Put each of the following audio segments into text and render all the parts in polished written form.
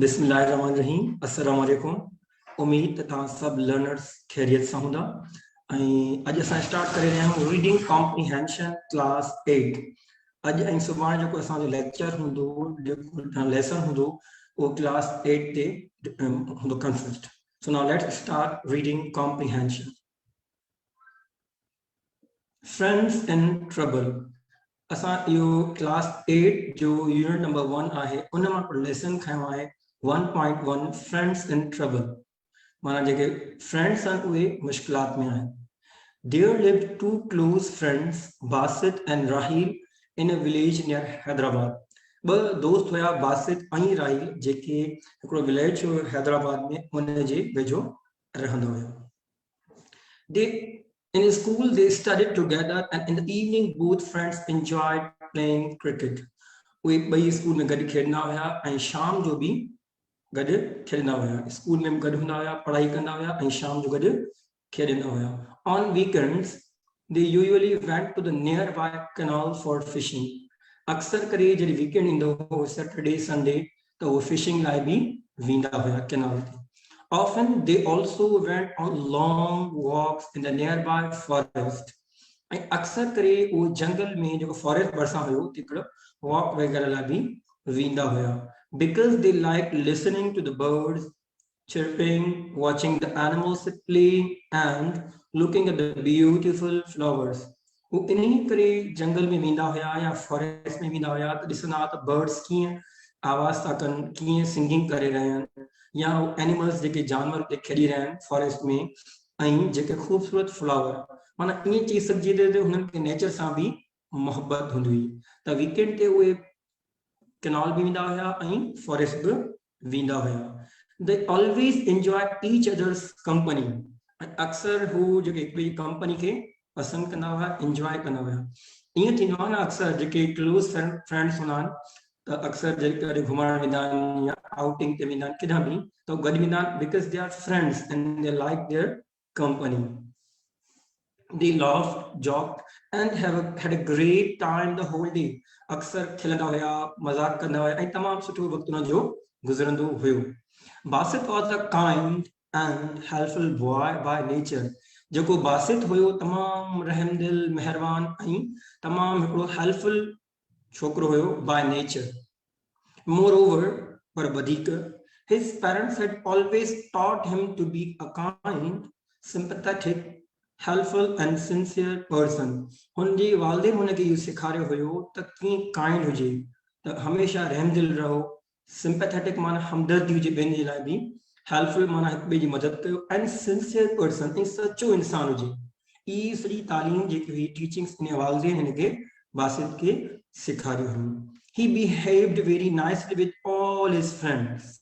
बिस्मिल्लाहिर्रहमानिर्रहीम अस्सलाम वालेकुम। उम्मीद तव्हां सब लर्नर्स खैरियत सां हूंदा। अॼु असां स्टार्ट करे रहिया आहियूं रीडिंग कॉम्प्रिहेंशन क्लास 8। अॼु ऐं सुभाणे जेको असांजो लेक्चर हूंदो, जेको लेसन हूंदो, वो क्लास 8 ते हूंदो consist. So now let's start reading comprehension. Friends in trouble. असां इहो क्लास 8 जो यूनिट नंबर 1 आहे, उन मां लेसन खयो आहे 1.1 फ्रेंड्स इन ट्रबल। माना जेके फ्रेंड्स आहिनि उहे मुश्किलात में आहिनि। There lived two close friends, Basit and Rahil, in a village near Hyderabad. ॿ दोस्त हुया, बासित ऐं राहिल, जेके हिकिड़ो विलेज हो हैदराबाद में, उन जे वेझो रहंदा हुया। In school, they studied together, and in the evening, both friends enjoyed playing cricket. उहे ॿई स्कूल में गॾु खेॾंदा हुया ऐं शाम जो बि गॾु खेॾंदा हुया। स्कूल में गॾु हूंदा हुया, पढ़ाई कंदा हुया ऐं शाम जो गॾु खेॾंदा हुया। On weekends, they usually went to the nearby canal for fishing. अक्सर करे जॾहिं वीकेंड ईंदो हो, सैटरडे संडे, त उहो फिशिंग लाइ बि वेंदा हुया कैनाल ते। Often they also went on long walks in the nearby forest. ऐं अक्सर करे वो जंगल में जेको फॉरेस्ट भरिसां हुयो, तिकड़ो वॉक वगैरह लाइ बि वेंदा हुया। Because they liked listening to the birds chirping, watching the animals play, and looking at the beautiful flowers. वो इन्हीं करे जंगल में वेंदा हुया या फॉरेस्ट में वेंदा हुया त ॾिसंदा त बर्ड्स कीअं आवाज़ था कनि, कीअं सिंगिंग करे रहिया आहिनि, या एनिमल्स जेके जानवर उते खेॾी रहिया आहिनि फॉरेस्ट में, ऐं जेके ख़ूबसूरत फ्लावर। माना ईअं चई सघिजे त हुननि खे नेचर सां बि मोहबत हूंदी हुई। त वीकेंड ते उहे कैनाल भी वेंदा हुया ऐं फॉरेस्ट भी वेंदा हुया। They always enjoy each other's company. अक्सर हू जेके हिकड़ी कंपनी के पसंद कंदा हुआ, एंजॉय कंदा हुआ। ईअं थींदो आहे न, अक्सर जेके क्लोज फ्रेंड्स हूंदा आहिनि त अक्सर जेके घुमण वेंदा आहिनि या आउटिंग ते वेंदा आहिनि, किथां बि त गॾु वेंदा आहिनि, because they are friends and they like their company. They laughed, joked, and had a great time the whole day. अक्सर खिलंदा हुया, मजाक कंदा हुया ऐं तमामु सुठो वक़्तु उन जो गुज़रंदो हुयो। Basit was a kind and helpful boy by nature. जेको बासित हुयो तमामु रहमदिल, मेहरबान ऐं तमामु हिकिड़ो हेल्पफुल छोकिरो हुयो by nature. Moreover, पर वधीक, his parents had always taught him to be a kind, sympathetic, helpful and sincere person. हुनजे वालिदेन हुनखे इहो सेखारियो हुयो त कीअं काइंड हुजे, त हमेशा रहमदिल रहो, सिंपैथेटिक माना हमदर्दी हुजे ॿियनि जे लाइ बि, हेल्पफुल माना हिक ॿिए जी मदद कयो, एंड सिंसियर पर्सन ऐं सचो इंसान हुजे। ई सॼी तालीम जेकी हुई, टीचिंग्स इन वालिदेन हिनखे बासित खे सेखारियो हुयो। He behaved very nicely with all his friends.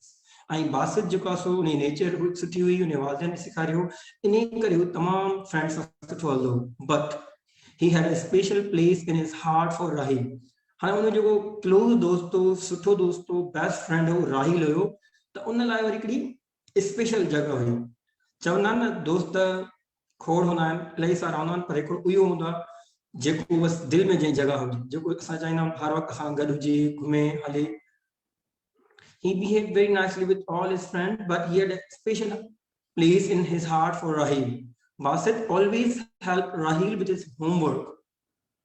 ऐं बासित जेको आहे सो उन नेचर सुठी हुई, उन वालिदेन सेखारियो, इन करे हू तमामु फ्रेंड्स सां सुठो हलंदो हो। But he had a special place in his heart for Rahil. हाणे उन जेको क्लोज दोस्त हो, सुठो दोस्त हो, बेस्ट फ्रेंड हो, राहिल हुयो, त उन लाइ वरी हिकिड़ी स्पेशल जगह हुई। चवंदा आहिनि न, दोस्त खोड़ हूंदा आहिनि, इलाही सारा हूंदा आहिनि, पर हिकिड़ो इहो हूंदो आहे जेको बसि दिलि में जंहिं जगह हुजे, जेको असां चाहींदा आहियूं हर वक़्तु असां गॾु हुजे, घुमे हले। He behaved very nicely with all his friends, but he had a special place in his heart for Rahil. Basit always helped Rahil with his homework.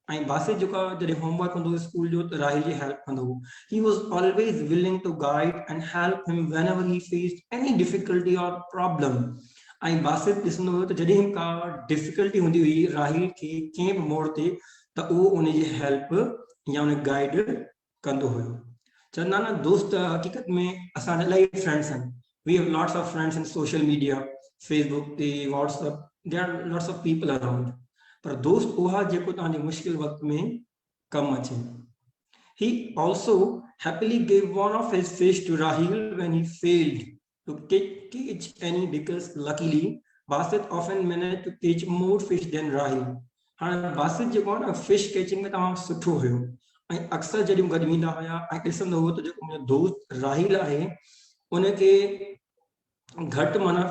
ऐं बासित जेको जॾहिं होमवर्क हूंदो स्कूल जो त राहिल जी हेल्प कंदो हो। He was always willing to guide and help him whenever he faced any difficulty or problem. ऐं बासित ॾिसंदो हुयो त जॾहिं का डिफिकल्टी हूंदी हुई राहिल खे कंहिं बि मोड़ ते, त उहो उन जी हेल्प या उन गाइड कंदो हुयो। चवंदा न, दोस्त हक़ीक़त में असांजा इलाही फ्रेंड्स आहिनि। We have lots of friends in social media, Facebook ते, WhatsApp, there are lots of people around. पर दोस्त उहा जेको तव्हांजे मुश्किल वक़्त में कमु अचे। He also happily gave one of his fish to Rahil when he failed to catch any, because luckily Basit often managed to catch more fish than Rahil. हाणे बासित जेको आहे न, फिश कैचिंग में तमामु सुठो हुयो ऐं अक्सर जॾहिं गॾु वेंदा हुया ऐं ॾिसंदो हो त जेको मुंहिंजो दोस्त राहिल आहे, उनखे घटि माना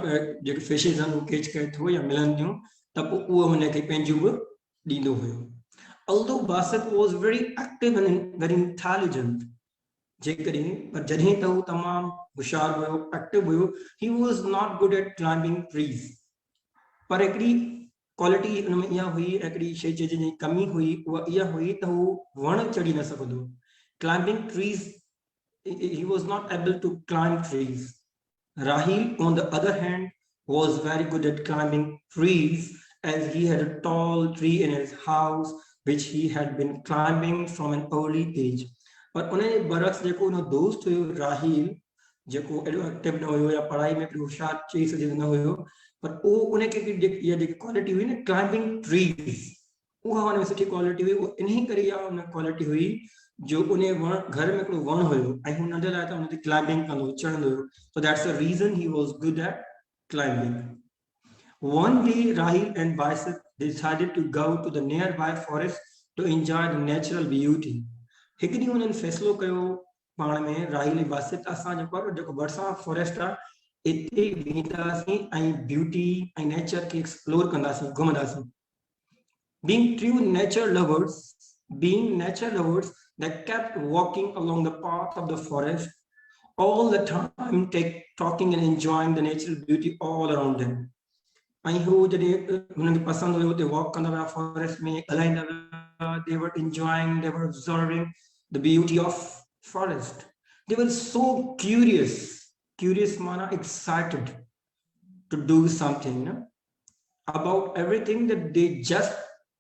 जेके फिशिस आहिनि उहे कैच करे थो या मिलनि थियूं, त पोइ उहो हुनखे पंहिंजूं बि ॾींदो हुयो। Although Basit was very active and very intelligent, जेकॾहिं पर जॾहिं त हू तमामु होशियार हुयो, एक्टिव हुयो, he was not good at climbing trees. पर हिकिड़ी क्वालिटी उन में इहा हुई, हिकिड़ी शइ जी कमी हुई, उहा इहा हुई त हू वण चढ़ी न सघंदो। Climbing trees, he was not able to climb trees. Rahil, on the other hand, was very good at climbing trees, as he had a tall tree in his house which he had been climbing from an early age. पर उन्हें बरक्स जेको उन दोस्त हुयो राहिल, जेको एॾो active न हुयो या पढ़ाई में एॾो होशियार चई सघंदो न हुयो, पर उहो उनखे इहा जेकी क्वालिटी हुई न क्लाइंबिंग ट्रीज, उहा हुन में सुठी क्वालिटी हुई। उहा इन्ही करे इहा उन क्वालिटी हुई जो उन वण घर में हिकिड़ो वण हुयो ऐं हू नंढे लाइ त उन ते क्लाइंबिंग कंदो चढ़ंदो हुयो। So that's the reason he was good at climbing. One day, Rahil and Baisat decided to go to the nearby forest to enjoy the natural beauty. हिकु ॾींहुं उन्हनि फ़ैसिलो कयो पाण में, राहिल ऐं बासित, असां जेको भरिसां फॉरेस्ट आहे इते वेंदासीं ऐं ब्यूटी ऐं नेचर खे एक्सप्लोर कंदासीं, घुमंदासीं। Being nature lovers, they kept walking along the path of the forest all the time, talking and enjoying the natural beauty all around them. ऐं हू जॾहिं हुननि खे पसंदि हुयो उते वॉक कंदा हुआ फॉरेस्ट में, ॻाल्हाईंदा हुआ, they were enjoying, they were observing the beauty of forest. They were so curious माना excited to do something about everything, that they just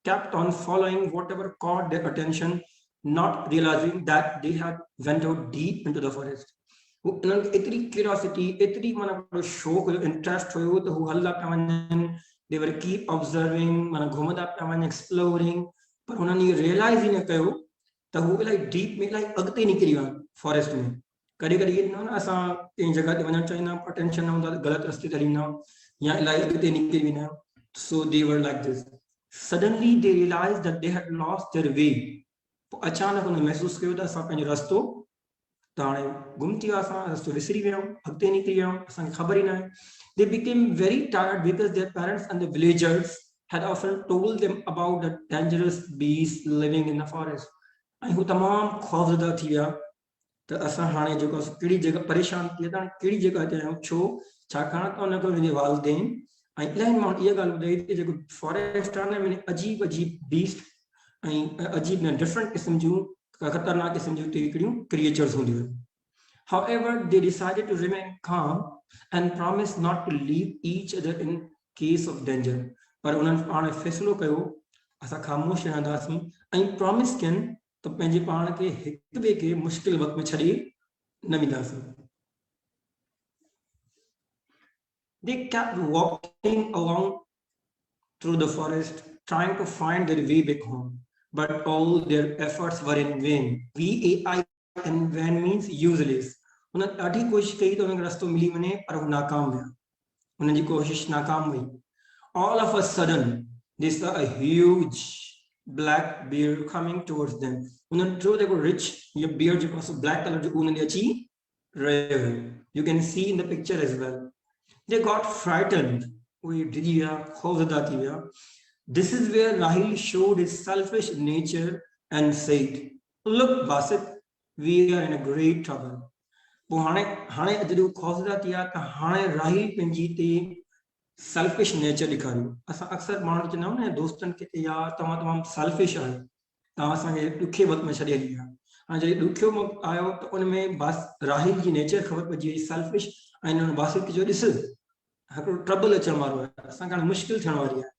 kept on following whatever caught their attention, not realizing that they had went out deep into the forest. इतनी curiosity, इतनी माना शौक हुयो, interest हुयो, तो हू हलंदा पिया वञनि, दे वर कीप ऑब्जर्विंग, माना घुमंदा पिया वञनि, एक्सप्लोरिंग, पर हुननि रियलाइज़ ई न कयो त हू इलाही डीप में, इलाही अॻिते निकिरी विया फॉरेस्ट में। कॾहिं कॾहिं इहो न असां कंहिं जॻह ते वञणु चाहींदा आहियूं, पर टेंशन न हूंदा, ग़लति रस्ते ते हलींदा या इलाही अॻिते निकिरी वेंदा आहियूं। So they were like this. Suddenly they realized that they had lost their way. पोइ अचानक हुन महसूस कयो त असां पंहिंजो रस्तो त हाणे गुम थी वियो, असां रस्तो विसरी विया आहियूं, अॻिते निकिरी विया आहियूं, असांखे ख़बर ई न आहे। They became very tired because their parents and the villagers had often told them about the dangerous beasts living in the forest. ऐं हू तमामु ख़ौफ़ज़दा थी विया त असां हाणे जेको कहिड़ी जॻह परेशान थी विया त हाणे कहिड़ी जॻह ते आहियूं, छो, छाकाणि त हुनखे हुनजे वालिदेन ऐं इलाही माण्हू इहा ॻाल्हि ॿुधाई कि जेको फॉरेस्ट आहे न, में अजीब बीस्ट ऐं अजीब न डिफरेंट क़िस्म जूं खतरनाक क़िस्म जूं हिकिड़ियूं क्रिएचर्स हूंदियूं आहिनि। However, they decided to remain calm and promised not to leave each other in case of danger. पर उन्हनि पाण फ़ैसिलो कयो असां ख़ामोश रहंदासीं ऐं प्रॉमिस कयनि त पंहिंजे पाण खे हिक ॿिए खे मुश्किल वक़्त में छॾे न वेंदासीं। They kept walking along through the forest, trying to find their way back home, but all their efforts were in vain. VAIN means useless. उन्हनि ॾाढी कोशिशि कई त उन्हनि रस्तो मिली वञे, पर हू नाकाम विया, उन्हनि जी कोशिश नाकाम हुई। All of a sudden, they saw a huge black bear coming towards them. उन्हनि जो जेको rich ये bear जेको black color जो उन्हनि अची रहियो हुयो, you can see in the picture as well. They got frightened. उहे डिॼी विया, ख़ौफ़ज़दा थी विया। This is where Rahil showed his selfish nature and said, "Look, Basit, we are in a great trouble." पोइ हाणे जॾहिं हू ख़ौफ़ज़दा थी विया त हाणे राहिल पंहिंजी ते सेल्फिश नेचर ॾेखारियो। असां अक्सर माण्हू चवंदा आहियूं न दोस्तनि खे त यार तव्हां तमामु सेल्फिश आहियो, तव्हां असांखे ॾुखे वक़्त में छॾे हली विया। हाणे जॾहिं ॾुखियो वक़्तु आयो त उन में राहिल जी नेचर ख़बर पइजी वई, सेल्फिश, ऐं हुन बासित जो ॾिस हिकिड़ो ट्रबल अचण वारो आहे, असांखे हाणे मुश्किल थियण वारी आहे।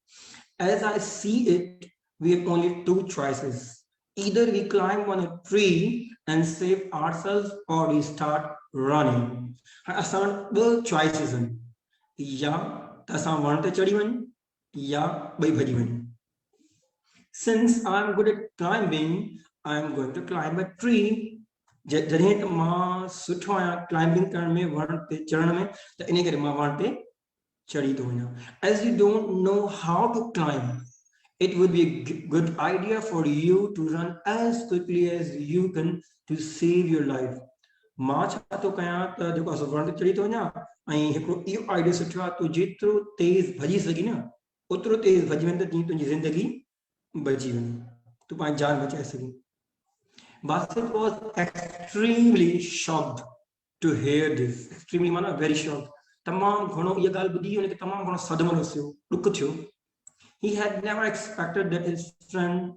As I see it, we have only two choices. Either we climb on a tree and save ourselves, or we start running. असां ॿ choices आहिनि, या त असां वण ते चढ़ी वञूं या ॿई भॼी वञूं। Since I am good at climbing, I am going to climb a tree. जॾहिं त मां सुठो आहियां क्लाइंबिंग करण में, वण ते चढ़ण में, त इन करे मां वण ते चढ़ी थो वञा। As you don't know how to climb, it would be a good idea for you to run as quickly as you can to save your life. मां छा थो कयां त जेको असां वण ते चढ़ी थो वञा, ऐं हिकिड़ो इहो आइडिया सुठो आहे, तूं जेतिरो तेज़ भॼी सघी न ओतिरो तेज़ भॼी वञ त जीअं तुंहिंजी ज़िंदगी बची वञे, तूं पंहिंजी जान बचाए सघीं। Basit was extremely shocked to hear this. Extremely माना very shocked. तमाम घणो ये ॻाल्हि ॿुधी हुनखे तमाम घणो सदमो रसियो, ॾुख थियो. He had never expected that his friend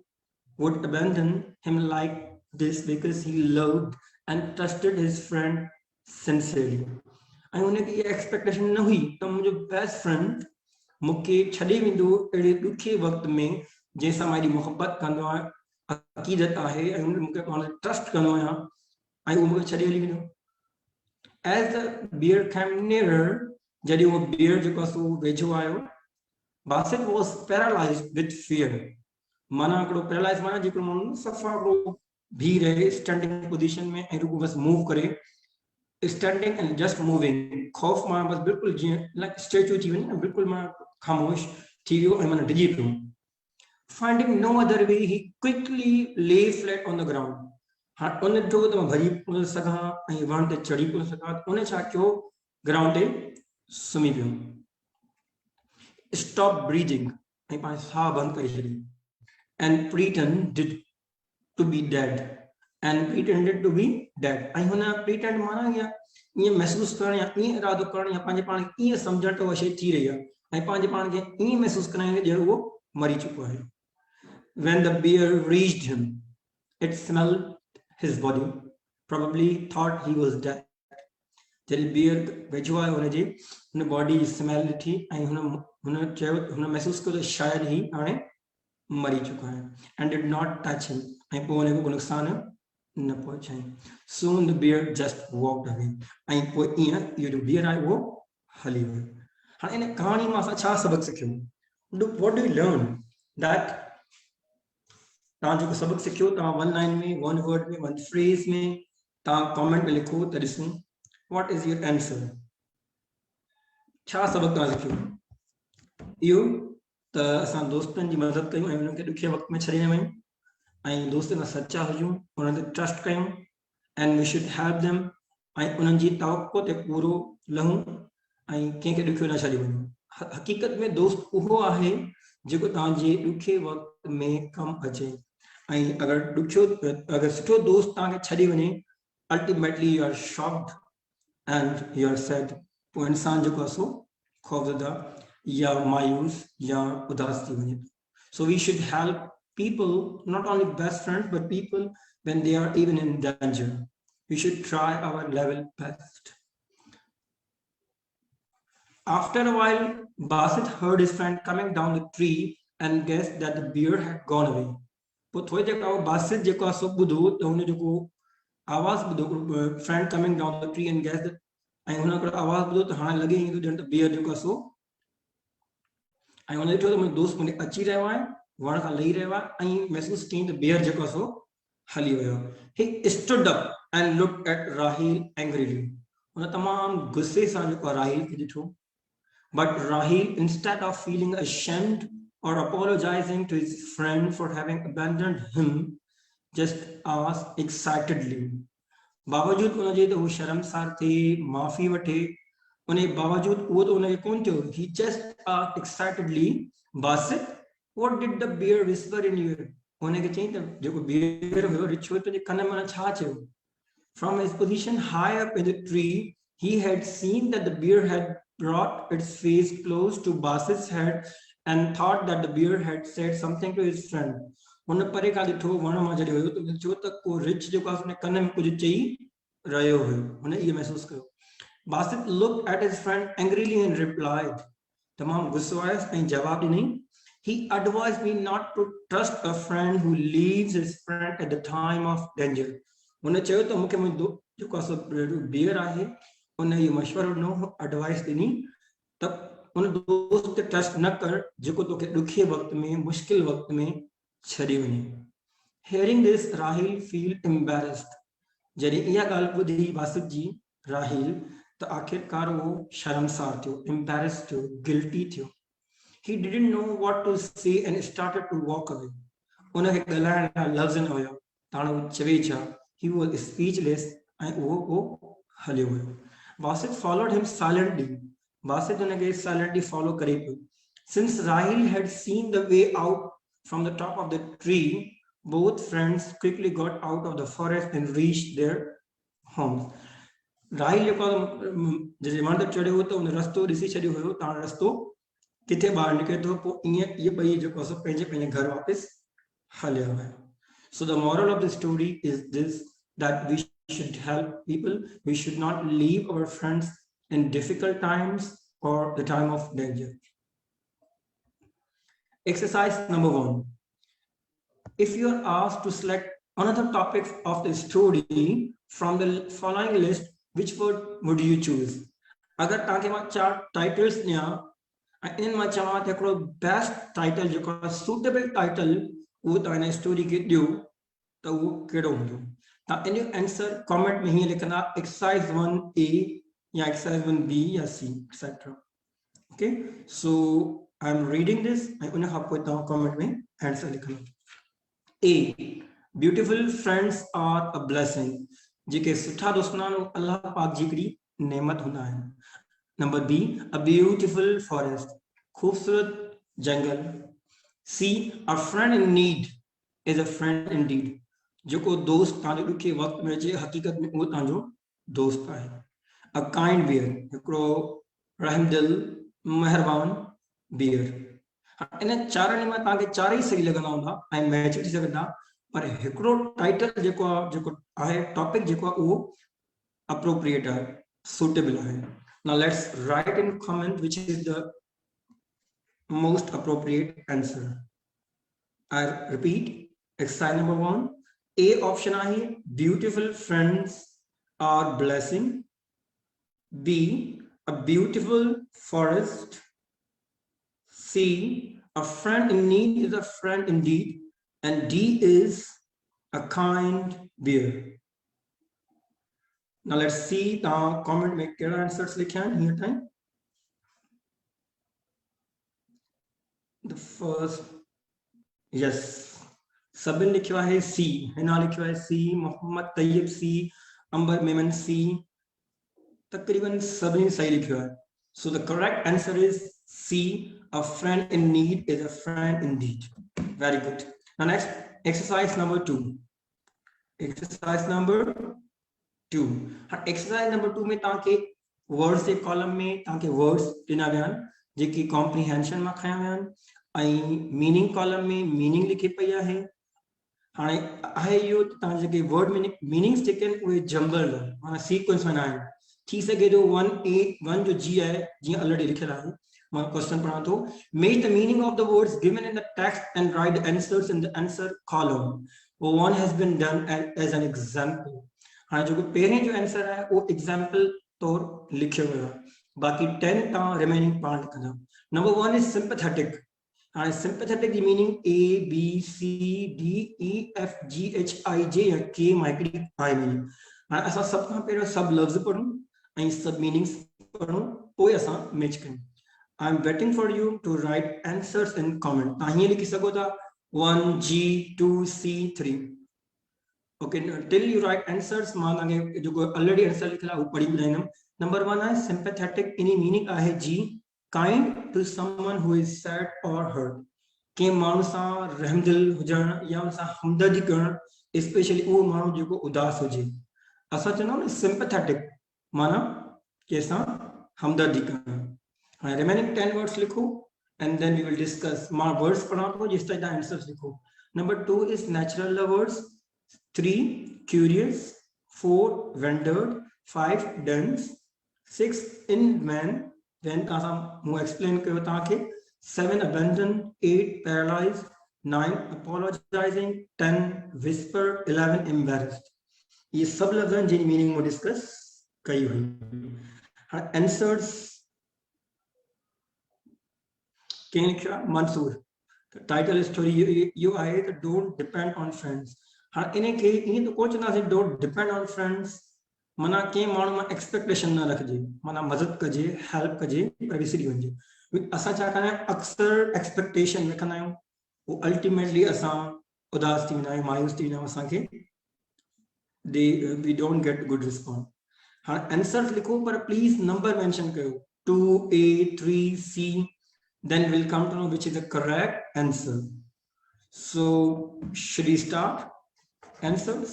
would abandon him like this because he loved and trusted his friend sincerely. ऐं हुनखे इहा एक्सपेक्टेशन न हुई त मुंहिंजो बेस्ट फ्रेंड मूंखे छॾे वेंदो अहिड़े ॾुखे वक़्त में जंहिंसां मां एॾी मुहबत कंदो आहियां, अक़ीदत आहे ऐं मूंखे ट्रस्ट कंदो आहियां ऐं उहो मूंखे छॾे हली वेंदो. As the bear came nearer, जॾहिं उहो bear जेको आहे सो वेझो आयो, Basit was paralyzed with fear. माना हिकिड़ो पैरालाइज माना जेको माण्हू सफ़ा हिकिड़ो बीह रहे स्टैंडिंग पोजीशन में ऐं रुगो बस मूव करे, स्टैंडिंग एंड जस्ट मूविंग. खौफ़ मां बस बिल्कुल जीअं लाइक स्टैचू थी वञे न, बिल्कुल मां ख़ामोश थी वियो ऐं माना डिॼी पियो. Finding no other way, he quickly lay flat on the ground. हाँ उन ॾिठो त मां भॼी कोन सघां ऐं वण ते चढ़ी कोन सघां. उन छा कयो, ग्राउंड ते सुम्ही पियो. Stop breathing ऐं पंहिंजो साह बंदि करे छॾी. And pretended to be dead. And pretended to be dead. ऐं हुन pretend माना ईअं महसूस करण या ईअं इरादो करण या पंहिंजे पाण खे ईअं सम्झण त उहा शइ थी रही आहे ऐं पंहिंजे पाण खे ईअं महसूस कराइण ॼण उहो मरी चुको आहे. When the bear reached him, it smelled his body, probably thought he was dead. जॾहिं bear वेझो आयो हुन बॉडी जी स्मेल ॾिठी ऐं हुन महसूस कयो त शायदि ही हाणे मरी चुका है. And did not touch him. ऐं पोइ हुनखे को नुक़सान न पहुचाई. Soon the bear just walked away. ऐं पोइ ईअं इहो जो bear आहे उहो हली वियो. हाणे इन कहाणी मां असां छा सबक सिखियो? What do you learn? That तव्हां जेको सबक सिखियो तव्हां वन लाइन में, वन वर्ड में, वन फ्रेज में तव्हां कमेंट में लिखो त ॾिसूं what is your answer. छा सबक तव्हां सिखियो? इहो त असां दोस्तनि जी मदद कयूं ऐं उन्हनि खे ॾुखे वक़्त में छॾे न वञूं ऐं दोस्त सां सचा हुजूं, उन्हनि ते ट्रस्ट कयूं. And we should help them ऐं उन्हनि जी तवक़ो ते पूरो लहूं ऐं कंहिंखे ॾुखियो न छॾे वञूं. हक़ीक़त में दोस्त उहो आहे जेको तव्हांजे ॾुखे वक़्त में कमु अचे. ऐं अगरि सुठो दोस्त तव्हांखे छॾे वञे, ultimately you are shocked and you are sad. पोइ इंसान जेको आहे सो ख़ौफ़ज़दा या मायूस या उदास थी वञे. So we should help people, not only best friends, but people when they are even in danger. We should try our level best. After a while, Basit heard his friend coming down the tree and guessed that the bear had gone away. पोइ थोड़ी देर खां Basit जेको आहे सो ॿुधो त हुन जेको आवाज़ ॿुधो, friend coming down the tree and guessed, ऐं हुन हिकिड़ो आवाज़ ॿुधो त हाणे लॻे ईअं थो ॼण त bear जेको आहे सो, ऐं हुन ॾिठो त मुंहिंजो दोस्त मुंहिंजे अची रहियो आहे, वण खां लही रहियो आहे ऐं महसूस कयईं त bear जेको आहे सो हली वियो. He stood up and looked at Rahil angrily. हुन तमामु गुस्से सां जेको आहे राहिल खे ॾिठो. But Rahil, instead of feeling ashamed or apologizing to his friend for having abandoned him, just asked excitedly. बावजूद उनजे त हू शर्मसार थिए, माफ़ी वठे, उन बावजूद उहो त उनखे कोन थियो. He just asked excitedly, Basit, what did the bear whisper in your ear? उनखे चयईं त जेको bear हुयो रिछो तुंहिंजे कन में छा चयो? From his position high up in the tree, he had seen that the bear had brought its face close to Basit's head and thought that the bear had said something to his friend. हुन परे खां ॾिठो वण मां जॾहिं हुयो त ॾिठो त को रिछ जेको आहे हुन कन में कुझु चई रहियो हुयो. हुन इहो महसूस कयो. Basit looked at his friend angrily and replied. तमामु गुस्सो आयुसि ऐं जवाब ॾिनई. He advised me not to trust a friend who leaves his friend at the time of danger. हुन चयो त मूंखे मुंहिंजो जेको आहे सो bear आहे उन इहो मशवरो ॾिनो, एडवाइस ॾिनी त उन दोस्त ते ट्रस्ट न कर जेको तोखे ॾुखे वक़्त में, मुश्किल वक़्त में छॾे वञे. Hearing this, Rahil feel embarrassed. जॾहिं इहा ॻाल्हि ॿुधी बासित जी राहिल त आख़िरकार उहो शर्मसार थियो, embarrassed थियो, guilty थियो. He didn't know what to say and started to walk away. उनखे ॻाल्हाइण लाइ लफ़्ज़ न हुयो, हाणे उहो चवे छा. He was speechless ऐं उहो हलियो वियो. Basit followed him silently. Basit उनखे silently follow करे पियो. Since Rahil had seen the way out from the top of the tree, Both friends quickly got out of the forest and reached their homes. Rahil जेको जे मंदर चढ़ियो हो त उन रस्तो ॾिसी छॾियो हुयो त हाणे रस्तो किथे ॿाहिरि निकिरे थो, पोइ ईअं इहे ॿई जेको आहे पंहिंजे पंहिंजे घर वापसि हलिया विया. So the moral of the story is this, that we should help people. We should not leave our friends in difficult times or the time of danger. Exercise number 1. If you are asked to select another topic of the story from the following list, which word would you choose? अगर तव्हांखे मां 4 titles ॾियां ऐं इन्हनि मां चवां त हिकिड़ो बेस्ट टाइटल जेको आहे सूटेबल टाइटल उहो तव्हां हिन स्टोरी खे ॾियो त उहो कहिड़ो हूंदो? तव्हां इन जो आंसर कमेंट में हीअं लिखंदा एक्सरसाइज 1A या एक्सरसाइज 1B या C etcetera. Okay, so I am reading this ऐं उन खां पोइ तव्हां कमेंट में आंसर लिखंदा. A. Beautiful friends are a blessing. जेके सुठा दोस्त आहिनि अल्लाह पाक जी हिकिड़ी नेमत हूंदा आहिनि. Number B. A beautiful forest. खूबसूरत जंगल. C. A friend in need is a friend indeed. जेको दोस्त तव्हांजो ॾुखे वक़्त में अचे हक़ीक़त में उहो तव्हांजो दोस्त आहे. A kind bear. हिकिड़ो रहमदिल मेहरबान bear. इन चारनि में तव्हांखे चार ई सही लॻंदा हूंदा ऐं मैच थी सघंदा, पर हिकिड़ो टाइटल जेको आहे टॉपिक जेको आहे उहो अप्रोप्रिएट आहे, suitable आहे. Now let's write in comment which is the most appropriate answer. I repeat, exercise number 1. A option आहे beautiful friends are blessing. B. A beautiful forest. C. A friend in need is a friend indeed. And D is a kind bear. Now let's see the comment में कहिड़ा answers लिखिया आहिनि हीअं ताईं. The first, yes, सभिनि लिखियो आहे C. Hina लिखियो आहे C. मोहम्मद तैयब C. अंबर मेमन C. तकरीबन सभिनि सही लिखियो आहे. So the correct answer is C. A friend in need is a friend indeed. Very good. Now next, exercise number 2. Exercise number 2. Exercise number 2 में तव्हांखे वर्ड्स जे कॉलम में तव्हांखे वर्ड्स ॾिना विया आहिनि जेकी कॉम्प्रिहेंशन मां खया विया आहिनि ऐं मीनिंग कॉलम में मीनिंग लिखी पई आहे. हाणे आहे इहो त तव्हां जेके वर्ड मीनिंग्स जेके आहिनि उहे जंबल माना सीक्वेंस में न आहिनि. थी सघे थो 1A 1 जो G आहे जीअं ऑलरेडी लिखियल आहे. My question पढ़ा तो, make the meaning of the words given in the text and write the answers in the answer column. One has been done as an example. हाँ जो पहिरें जो आंसर है वो एग्जांपल तौर लिखियो वियो आहे. बाकी 10 तव्हां रिमेनिंग पाण लिखंदा. Number 1 is sympathetic. हाँ sympathetic ji meaning A B C D E F G H I J या K माइक्री आई meaning. हाँ असां सब खां पहिरियों सब लफ्ज़ पढ़ूं ऐं सब मीनिंग्स पढ़ूं पोइ असां मैच कयूं. I'm waiting for you to write answers in comment. Here लिखी सको था 1 G 2 C 3. Okay, till you write answers मां तव्हांखे जो ऑलरेडी आंसर लिखला वो पढ़ी ॿुधाईंदुमि. Number 1 आहे sympathetic. इनी मीनिंग आहे G, kind to someone who is sad or hurt. के माण्हू सां रहमदिल हुजण या उन सां हमदर्दी करण, स्पेशली उहो माण्हू जेको उदास हुजे. असां चवंदा आहियूं sympathetic माना कंहिंसां हमदर्दी करण. Remaining 10 words लिखो and then we will discuss. मां words पढ़ा तो जिस तरह आंसर्स लिखो. Number 2 is natural lovers. 3 curious. 4 wandered. 5 dense. 6 in man. Then मैं explain कयो तव्हांखे. 7 abandoned. 8 paralyzed. 9 apologizing. 10 whisper. 11 embarrassed. ये सब लफ्ज़ जिन मीनिंग में डिस्कस कई हुई. Answers Mansoor. The title story you are don't depend on friends. हाँ इन्हें के इन्हें तो कोच ना से don't depend on friends. मना के मानो में expectation ना रख जे. मना मदद कजे, help कजे, पर विसरी वंजे. असां चाह करना है अक्सर expectation में करना है. वो ultimately असां उदास थी ना है, मायूस थी ना असां के. We don't get good response. हाँ answers लिखो पर please number mention करो. 2A 3 C. Then we'll come to know which is the correct answer. So should we start answers?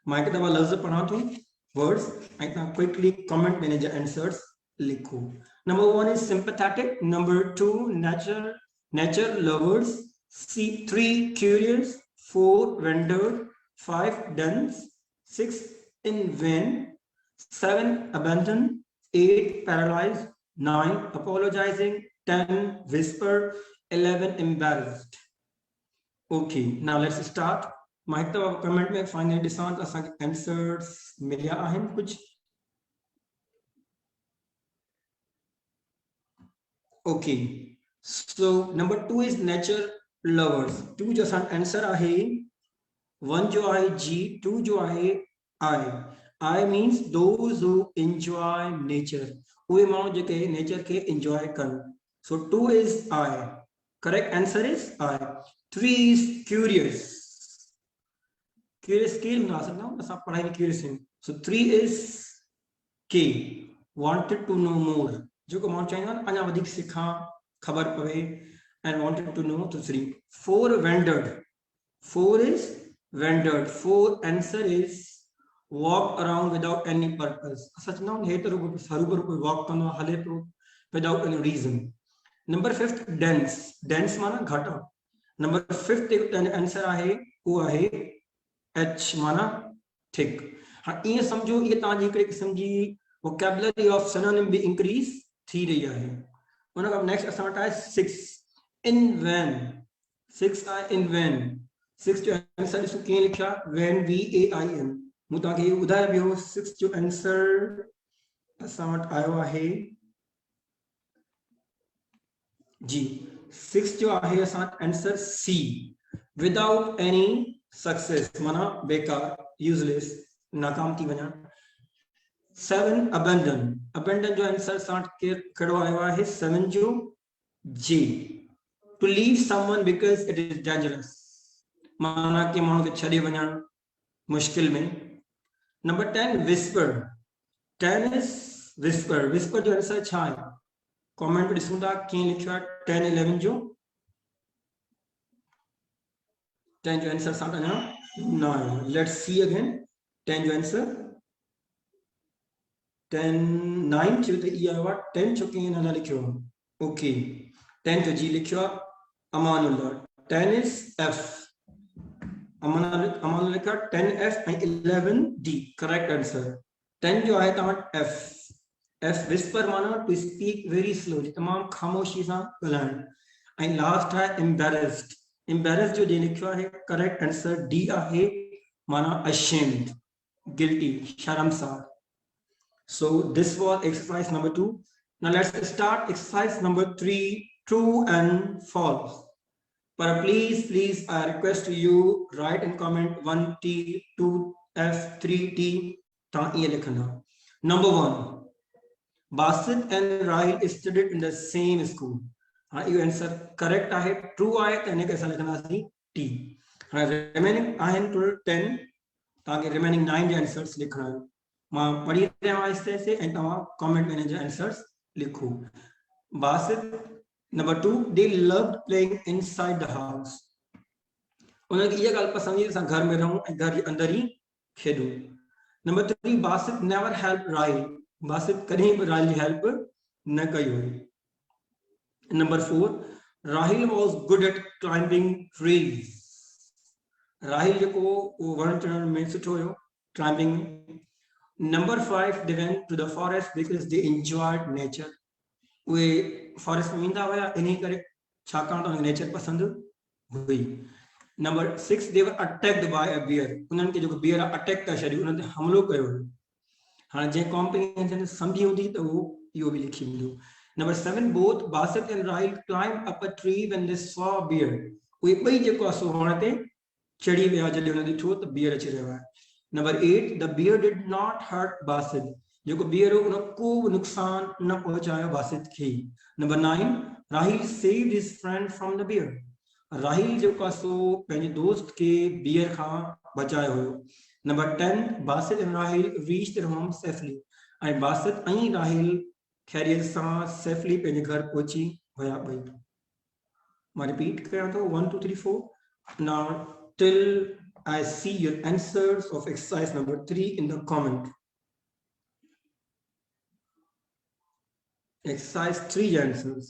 मैं किताब लफ्ज पढ़ा तो words I quickly comment manage answers लिखो. Number 1 is sympathetic. Number 2 nature lovers. 3 curious. 4 vendored. 5 dense. 6 in vain. 7 abandoned. 8 paralyzed. 9 apologizing. 10 whisper. 11 embarrassed. Okay, now let's start. मां हिकु दफ़ा comment में फाइनल ॾिसां त असांखे आंसर्स मिलिया आहिनि कुझु. Okay, so number 2 is nature lovers. 2 जो असां आंसर आहे. 1 जो आहे जी. 2 जो आहे I means those who enjoy nature. उहे माण्हू जेके नेचर खे एंजॉय कनि. सो 2 is I. Correct answer is I. 3 is curious. Curious skill ना सकता हूँ ऐसा पढ़ाई में curious है. So 3 is K. Wanted to know more. जो को माउंट चाहिए ना अन्य अधिक सीखा खबर पवे and wanted to know तो 3. 4 vendored. 4 is vendored. 4 answer is walk around without any purpose. सच ना है तो रुको सारू पर कोई walk करना हले तो without any reason. Number 5 dense. Dense माना घटा. Number 5 एक आंसर आहे वो आहे H माना थिक. हाँ ये समझो ये ताजी करे किस्म जी वोकैबुलरी ऑफ सिनोनिम भी इंक्रीज थी रही है. उनका नेक्स्ट असां वटि आहे 6 इन वैन. 6 आहे इन वैन. 6 जो आंसर ॾिसो कीअं लिखिया वैन VAIN. मूं तव्हांखे इहो ॿुधायो वियो. 6 जो आंसर असां वटि आयो आहे जी. 6 जो आहे असां answer C. Without any success माना बेकार यूजलेस नाकाम थी वञा. 7 abandon. Abandon जो आंसर साठ के कड़ो आयो आहे 7 जो J. To leave someone because it is dangerous. माना के माण्हू खे छॾे वञण मुश्किल में. Number 10 whisper. 10 is whisper. Whisper जो आंसर छा आहे कमेंट में ॾिसूं था कीअं लिखियो आहे. 10 11 जो 10 जो आंसर साथ अञा न आयो. Let's see again. 10 जो आंसर 10 9 जो त ई आयो आहे. 10 छो कीअं न लिखियो. ओके 10 जो जी लिखियो आहे अमानुल्लाह. 10 is F. अमानुल्लाह लिखियो 10 F ऐं 11 D. करेक्ट आंसर 10 जो आहे तव्हां F. F whisper माना टू स्पीक वेरी स्लोली तमाम खामोशी सां ॻाल्हाइण. ऐं लास्ट आहे embarrassed. Embarrassed जो जे लिखियो आहे करेक्ट आंसर D आहे माना ashamed, guilty, शर्मसार. So this was exercise number 2. Now let's start exercise number 3, true and false. But please I request you write and comment 1T, 2F, 3T. ता ये लिखना. Number 1. Basit and Rahil studied in the same school. हाँ ये answer correct आहे. True आहे त इनखे असां लिखंदासीं T. हाँ रिमेनिंग आहिनि टोटल 10. तव्हांखे रिमेनिंग 9 जा आंसर्स लिखणा आहिनि. मां पढ़ी रहिया आहिस्ते आहिस्ते ऐं तव्हां कमेंट में हिन जा आंसर्स लिखो. Basit number 2 they loved playing inside the house. उन्हनि खे इहा ॻाल्हि पसंदि हुई असां घर में रहूं ऐं घर जे अंदरि ई खेॾूं. Number 3 Basit never help Rahil. Basit कॾहिं बि राहिल जी हेल्प न कई हुई. Number 4 Rahil was good at climbing trees. Rahil जेको वो वण चढ़ण में सुठो हुयो climbing में. Number 5 they went to the forest because they enjoyed nature. उहे फॉरेस्ट में वेंदा हुया इन्ही करे छाकाणि त उन्हें नेचर पसंदि हुई. Number 6 they were attacked by a bear. उन्हनि खे जेको बियर अटैक करे छॾियो उन्हनि ते हमलो कयो हुयो. हाणे जंहिं कॉम्प्रिहेंशन सम्झी हूंदी त उहो इहो बि लिखी वेंदो. Number 7 both Basit and Rahil climbed up a tree when they saw a bear. उहे ॿई जेको आहे सो वण ते चढ़ी विया जॾहिं उन्हनि ॾिठो त बियर अची रहियो आहे. Number 8 the bear did not hurt Basit. जेको बियर उन को बि नुक़सान न पहुचायो बासित खे. Number 9 Rahil saved his friend from the bear. Rahil जेको आहे सो पंहिंजे दोस्त खे बियर खां बचायो हुयो. Number 10 Basit and Rahil reached their home safely. ऐं बासित ऐं राहिल खैरियत सां सेफली पंहिंजे घर पहुची विया ॿई. मैं repeat करा तो 1 2 3 4 now till I see your answers of exercise number 3 in the comment. Exercise 3 answers.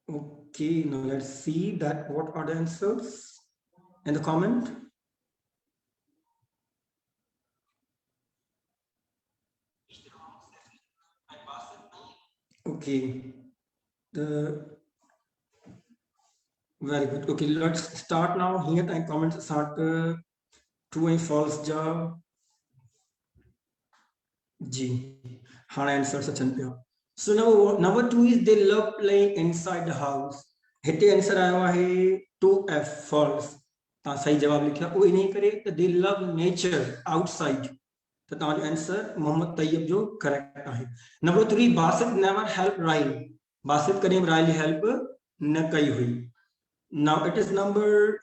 Okay, now let's see that what are the answers in the comment. Okay, the very good. Okay, let's start now. Here the comments start true and false job. G. Hana answer Sachin Pya. So now number 2 is they love playing inside the house. हिते answer आया है 2F false. ता सही जवाब लिखा वो नहीं करे तो they love nature outside. तो ता आंसर मोहम्मद तैयब जो करेक्ट है. Number 3 Basit never help Rail. Basit करीम राइल हेल्प न कई हुई. Now it is number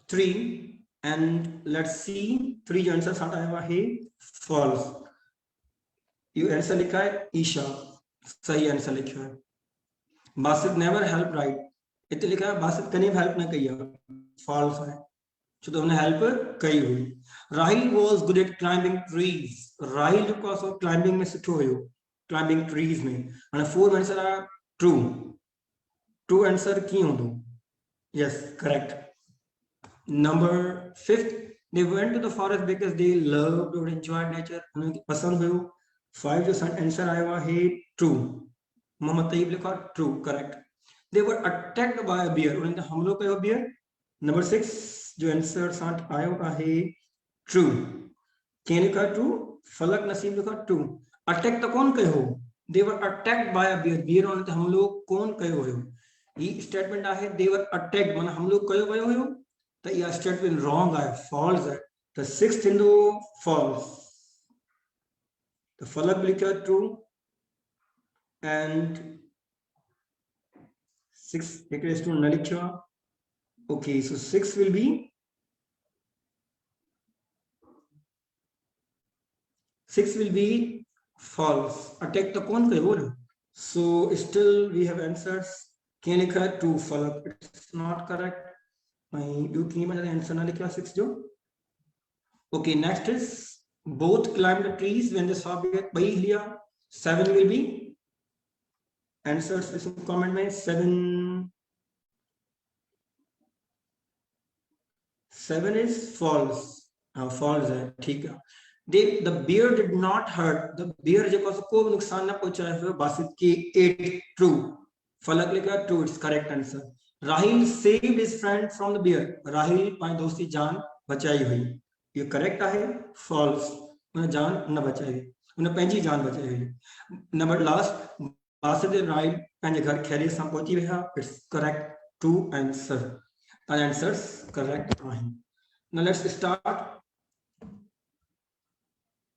3 and let's see 3 answer आया है false. यू आंसर लिखा है ईशा, सही आंसर लिखा है. बासित नेवर हेल्प राइट, इतने लिखा है बासित कहीं हेल्प ना किया, फॉल्स है. तो उन्हें हेल्प कई हुई. Rahil was good at climbing trees. Rahil जो सो क्लाइंबिंग में सुठो हुयो, क्लाइंबिंग ट्रीज में. माने 4 आंसर आ ट्रू. ट्रू आंसर की होंदो? Yes correct. Number 5 they went to the forest because they loved or enjoyed nature. उन्हें पसंद हुयो. 5 जो आंसर आया हुआ है ट्रू. मोहम्मद तैयब लिखा true correct. They were attacked by a bear, उन्होंने हमलो कयो बियर. नंबर 6 जो आंसर आया हुआ है ट्रू. क्या लिखा ट्रू? फलक नसीब लिखा ट्रू. अटैक तो कौन कयो? They were attacked by a bear. Bear उन्होंने हमलो कौन कयो हुयो? ये स्टेटमेंट है दे वर अटैक्ड माने हमलो कयो कयो हुयो. तो ये स्टेटमेंट रॉन्ग है, फॉल्स है. तो 6 इंदो फॉल्स. The Falak लिखा true and 6 equals to न लिखा. Okay, so 6 will be false. Attack तो कौन कहे बोल. So still we have answers. क्या लिखा true Falak? It's not correct. मैं do की मतलब आंसर न लिखा 6 जो. Okay, next is both climbed the trees when they saw bear. भाई लिया 7 will be answers इस comment में. 7 is false. false है, ठीक है. the bear did not hurt. the bear जो को नुकसान ना पहुंचाया है. बासित की 8 true. फलक लिखा true. It's correct answer. Rahil saved his friend from the bear. Rahil पांच दोस्ती जान बचाई हुई. ये करेक्ट है. फॉल्स, उन्हें जान न बचाई, उन्हें पंहिंजी जान बचाई हुई. नंबर लास्ट बासित राइल पंहिंजे घर खैरियत सां पहुची विया. It's correct. True answer. Answers correct आहिनि. Now let's start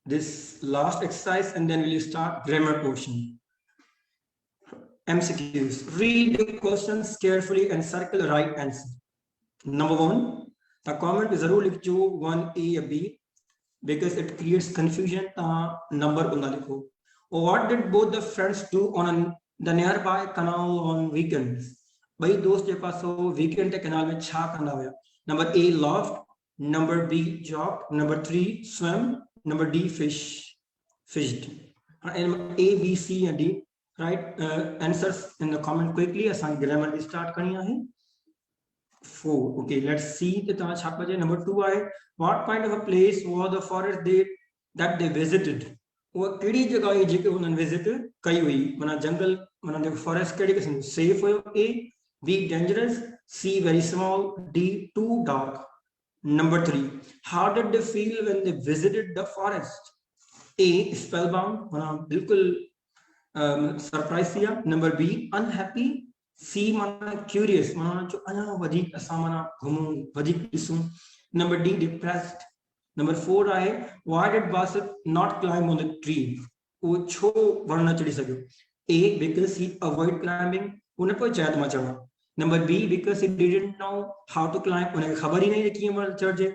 this last exercise and then we'll start grammar portion. MCQs. Read the questions carefully and circle the right answer. Number 1, the comment is जरूर लिखो 1A या B because it creates confusion. Number उन्ना लिखो. What did both the friends do on the nearby canal on weekends? भाई दोस्त जे पासो weekend ते canal में छा कंदा हुया. Number A laughed, number B joked, number 3 swam, number D fished. And A B C and D right answers in the comment quickly. असां grammar भी start करनी है. 4. Okay, let's see the number 2 है. What kind of a place was the forest that they visited? वो कड़ी जगह है जेके उन्होंने विजिट कई हुई. मना जंगल मना देखो फॉरेस्ट कड़ी किस्म सेफ हुयो. A B dangerous, C very small, D too dark. Number 3, how did they feel when they visited the forest? A spellbound मना बिल्कुल सरप्राइज किया. Number B unhappy, C माना क्यूरियस माना जो अना वधिक असा माना घुमूं वधिक ॾिसूं. Number D depressed. Number 4 आहे why did Basit not climb on the tree? वो छो वण न चढ़ी सकियो. A because he avoid climbing, उन को चैत में चढ़ा. Number B because he didn't know how to climb, उन्हें खबर ही नहीं कि वण चढ़.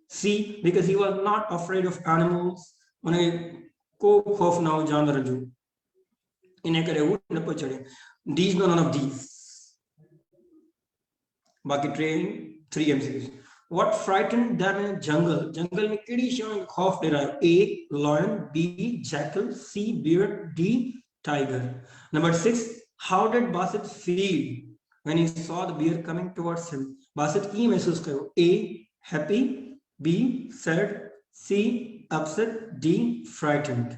C because he was not afraid of animals, उन्हें को खौफ ना हो जानवर जो. इन्हें करे वो न को चढ़े. These none of these. बाकी train 3 MCQs. What frightened them in jungle? Jungle में किड़ी शों खौफ दे रहा है. A lion, B jackal, C bear, D tiger. Number 6. How did Basit feel when he saw the bear coming towards him? Basit की महसूस करो. A happy, B sad, C upset, D frightened.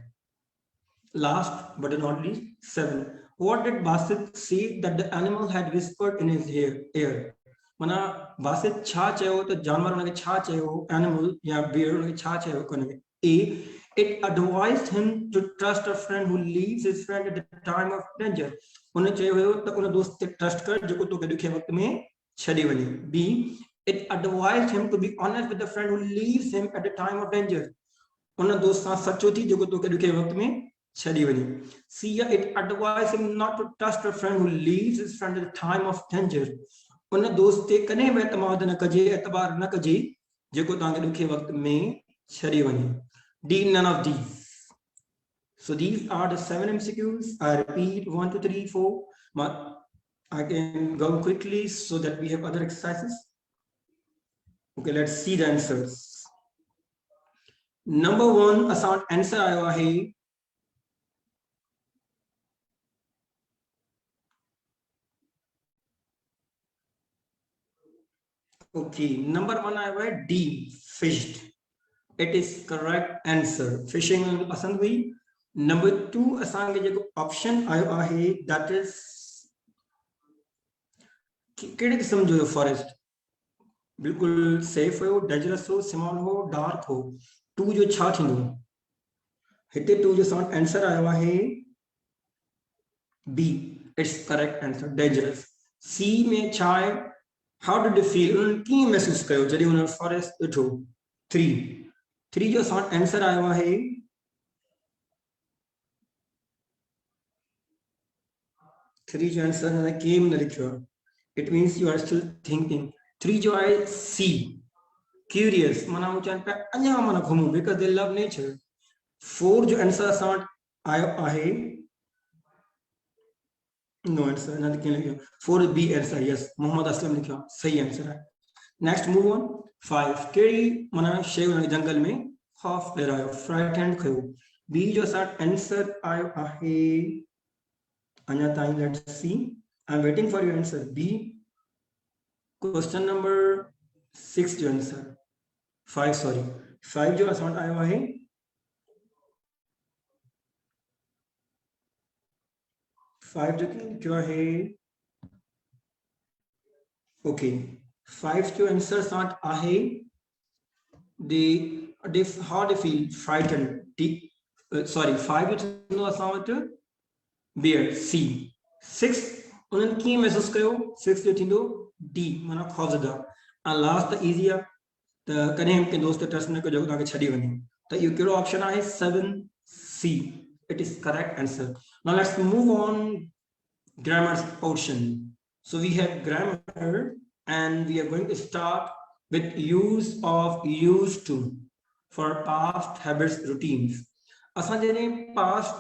Last but not least, 7. What did Basit see that the animal had whispered in his ear? माना बासित छा चयो तो जानवर उनके छा चयो एनिमल या बियर उनके छा चयो कोने में. A it advised him to trust a friend who leaves his friend at the time of danger. उन चयो हो त उन दोस्त ते ट्रस्ट कर जेको तोके दुखे वक्त में छडी वनी. B it advised him to be honest with the friend who leaves him at the time of danger. उन दोस्त सां सचो थी जेको तोके दुखे वक्त में छडी वनी. C it advised him not to trust a friend who leaves his friend at the time of danger. उन दोस्त ते कने में एतमाद न कजे एतबार न कजे जेको ताके दुखे वक्त में छडी वनी. D none of these. So these are the 7 MCQs. I repeat 1 2 3 4. I can go quickly so that we have other exercises. Okay, let's see the answers. Number 1 असां आंसर आयो आहे Okay, number 1 आया हुआ है D fished. It is correct answer. Fishing पसंद हुई. Number 2 असांखे जेको ऑप्शन आयो आहे that is कहिड़े क़िस्म जो फॉरेस्ट बिल्कुल सेफ हो डेंजरस हो स्मॉल हो डार्क हो. 2 जो छा थींदो हिते 2 जो साउंड आंसर आयो आहे B. It's correct answer dangerous. C में छा आहे How did you feel? उन्होंने की महसूस कयो जॾहिं उन्होंने फॉरेस्ट ॾिठो. 3 जो साउंड आंसर आयो आहे जो आंसर है केम न लिखियो. It means you are still thinking. 3 जो आहे C curious माना वो चवनि पिया अञा माना घुमूं because they love nature. 4 जो आंसर असां आयो आहे no answer not लिखियो. 4 B answer yes Mohammad Aslam लिखियो सही आंसर है. Next move on. 5 कहिड़ी माना शइ उन जंगल में खौफ ॾेरायो फ्राइटेंड कयो. B जो असां आंसर आयो आहे अञा ताईं. Let's see. I'm waiting for your answer. B. Question number 6 जो आंसर 5 sorry 5 जो असां आयो आहे जो है okay 5 जो आंसर साथ आहे they how they feel frightened. Sorry 5 जो असां वटि bear C. 6 उन्हनि कीअं महसूस कयो 6 जो थींदो D माना खौफज़दा. ऐं लास्ट त इज़ी आहे त कॾहिं कंहिं दोस्त ट्रस्ट न कजो तव्हांखे छॾी वञे. त इहो कहिड़ो ऑप्शन आहे 7 C. It is correct answer. Now let's move on grammar portion. So we have grammar and we are going to start with use of used to for past habits routines. असां जॾहिं past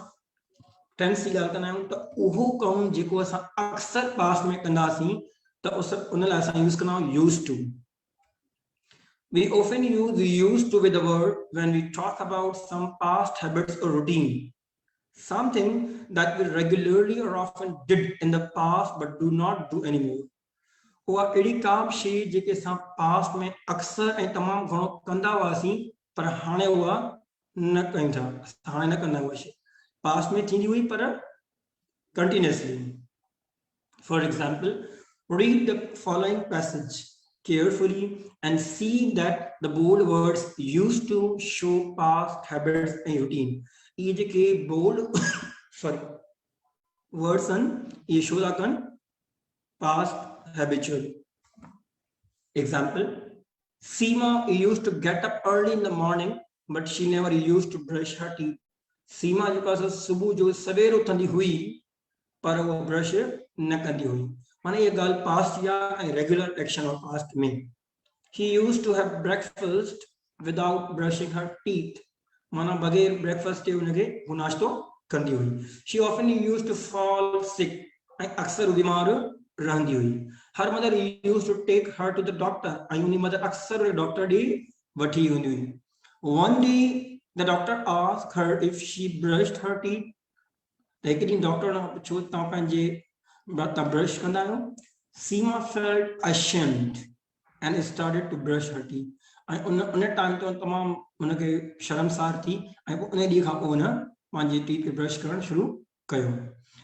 tense की ॻाल्हि कंदा आहियूं त उहो कमु जेको असां अक्सर past में कंदासीं त उन लाइ असां यूज़ कंदा आहियूं used to. We often use used to with the word when we talk about some past habits or routine. Something that we regularly or often did in the past but do not do anymore. उहा अहिड़ी का बि शइ जेके असां past में अक्सर ऐं तमामु घणो कंदा हुआसीं पर हाणे उहा न कयूं था. हाणे न कंदा उहा शइ पास्ट में थींदी हुई पर continuously. For example read the following passage carefully and see that the bold words used to show past habits and routine. ये जो के bold sorry words and ये show दा कन past habitual. Example: Seema used to get up early in the morning, but she never used to brush her teeth. Seema जो का सुबह जो सवेर उथंदी हुई पर वो ब्रश न कंदी हुई. माने ये गाल पास्ट या रेगुलर एक्शन ऑफ पास्ट में. He used to have breakfast without brushing her teeth. माना बगैर ब्रेकफास्ट के उनके वो नाश्तो कंदी हुई. She often used to fall sick. अक्सर बीमार रहंदी हुई. Her mother used to take her to the doctor. ऐं उनजी मदर अक्सर डॉक्टर ॾे वठी वेंदी हुई. One day the doctor asked her if she brushed her teeth. त हिकु ॾींहुं डॉक्टर खां पुछो तव्हां ब्रश कंदा आहियो. Seema felt ashamed and started to brush her teeth. ऐं उन टाइम ते तमामु उनखे शर्मसार थी ऐं उन ॾींहं खां पोइ उन पंहिंजे टीथ खे ब्रश करणु शुरू कयो.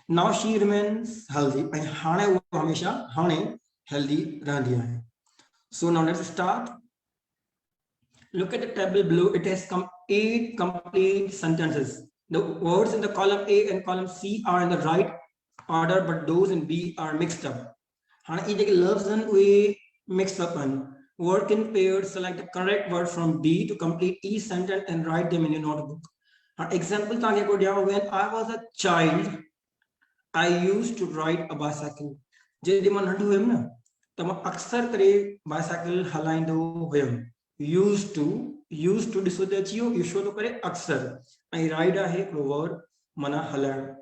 Now she remains healthy. ऐं हाणे उहा हमेशा healthy रहंदी आहे. So now let's start. Look at the table below. It has 8 complete sentences. The words in the column A and column C are in the right order, but those in B are mixed up. हाणे ये जेके लफ्ज़ आहिनि उहे mixed up आहिनि. Work in pairs. Select the correct word from B to complete each sentence and write them in your notebook. Example तव्हांखे को ॾियांव. When I was a child, I used to ride a bicycle. जॾहिं मां नंढो हुयुमि न त मां अक्सर करे बाइसाइकिल हलाईंदो हुयुमि. Used to ॾिसो त अची वियो. इहो छो थो करे अक्सर. ऐं राइड आहे हिकिड़ो वर्ड माना हलाइणु.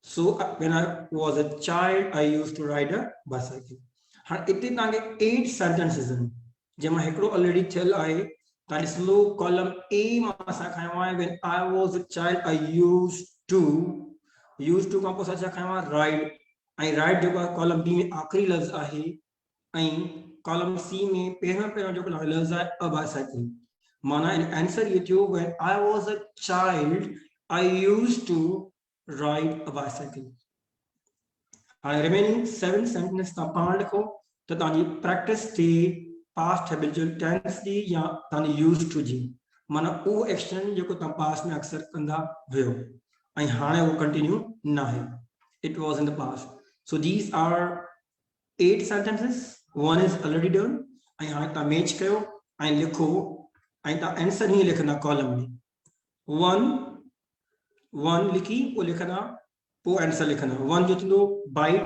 So when I was a child, I used to ride a bicycle. हाणे इते तव्हांखे 8 sentences आहिनि जंहिंमां हिकिड़ो ऑलरेडी थियल आहे. तव्हां ॾिस लो कॉलम A मां असां खयो आहे when I was a child I used to खां पोइ असां छा खयो आहे राइड. ऐं राइड जेको आहे कॉलम B में आख़िरी लफ़्ज़ आहे. ऐं कॉलम C में पहिरियों जेको लफ़्ज़ आहे अ बाइसाइकिल. माना आंसर ये थियो when I was a child I used to ride a bicycle. हाणे रिमेनिंग 7 सेंटेंस तव्हां पाण लिखो त तव्हांजी प्रैक्टिस थी पास्ट हैबिचुअल टेंस जी या तव्हांजी यूज्ड टू जी. माना उहो एक्शन जेको तव्हां पास्ट में अक्सर कंदा हुयो ऐं हाणे उहो कंटिन्यू न आहे. It was in the past. So these are 8 sentences. One is already done. ऐं हाणे तव्हां मैच कयो ऐं लिखो ऐं तव्हां आंसर हीअं लिखंदा कॉलम में. 1 लिखी पोइ लिखंदा पोइ आंसर लिखंदा. 1 जो थींदो बाइट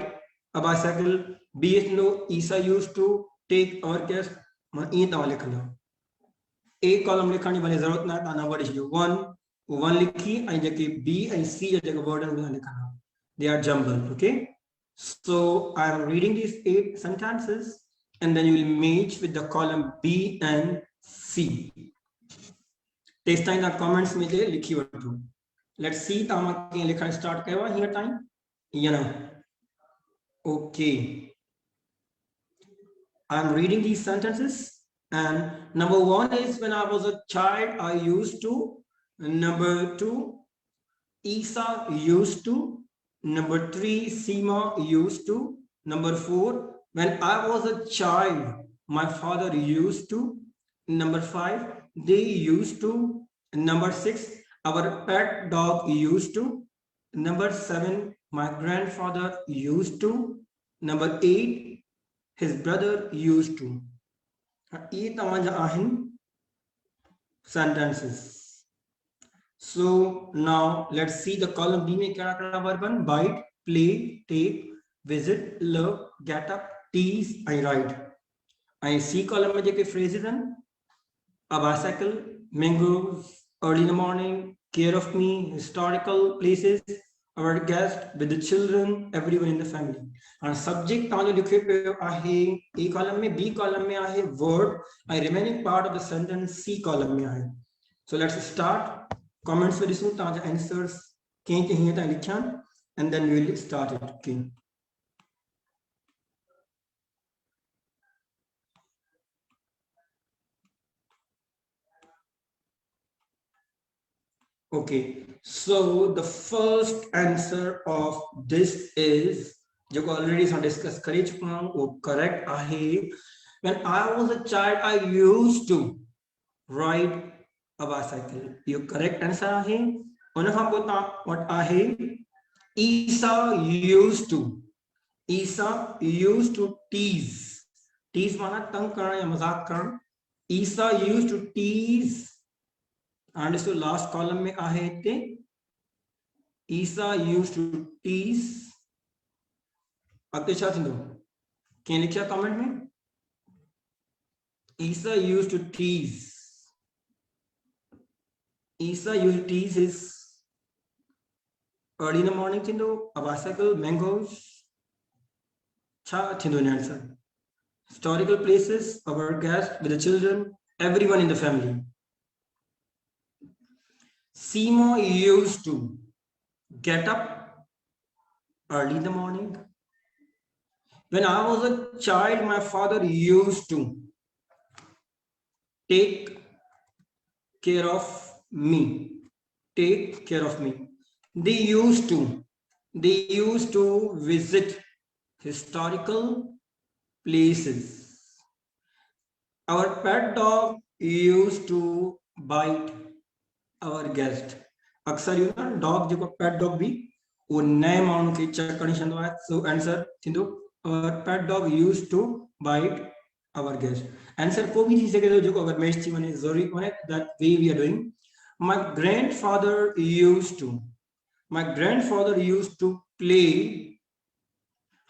अ बाइसाइकिल. B थींदो ईसा used to take our guest. माना ईअं तव्हां लिखंदा. A कॉलम लिखण जी भले ज़रूरत न आहे. तव्हां नंबर लिखिजो 1 लिखी ऐं जेके B ऐं C जा जेके वर्ड आहिनि उहे लिखंदा. They are jumbled. Okay. So I am reading these 8 sentences and then you will match with the column B and C. This time the comments में जे लिखी वठो. Let's see तव्हां कीअं लिखण स्टार्ट कयो आहे हीअं टाइम या न. Okay. I am reading these sentences and number 1 is when I was a child I used to. Number 2 Isa used to. Number 3 Seema used to. Number 4 when I was a child my father used to. Number 5 they used to. Number 6 our pet dog used to. Number 7 my grandfather used to. Number 8 his brother used to. ये तव्हांजा आहिनि sentences. So now let's see the column B में कहिड़ा verb आहिनि. Bite, play, take, visit, love, get up, tease and ride. ऐं C column में जेके phrases आहिनि a bicycle, mangoes, early in the morning, care of me, historical places, our guest, with the children, everyone in the family. And subject तव्हांजो लिखे पियो आहे A column में. B column में आहे verb ऐं remaining part of the sentence C column में आहे. So let's start. Comments में ॾिसूं तव्हांजा आंसर्स कीअं कीअं हीअं तव्हां लिखिया आहिनि and then we will start it. Okay. Okay, so the first answer of this is जो already हम discuss करे चुका हूं वो correct आहे. When I was a child I used to ride a bicycle. ये correct answer आहे. उन खां पोइ तव्हां what आहे Isa used to. Isa used to tease. Tease माना तंग करण या मजाक करण. Isa used to tease. And so last column में आहे हिते Isa used to tease. अॻिते छा थींदो कीअं लिखिया कमेंट में. Isa used to tease. Isa used to tease his early in the morning थींदो. A bicycle, mangoes. छा थींदो in answer? Historical places, our guest with the children, everyone in the family. Simo used to get up early in the morning. When I was a child, my father used to take care of me. Take care of me. They used to visit historical places. Our pet dog used to bite our guest. अक्सर you ना dog जो pet dog भी वो नए माण्हू खे चकणी छंदो आहे. So answer थींदो pet dog used to bite our guest. Answer को भी थी सके थो जेको अगर मैच थी वञे ज़रूरी कोन्हे. That way we are doing. My grandfather used to play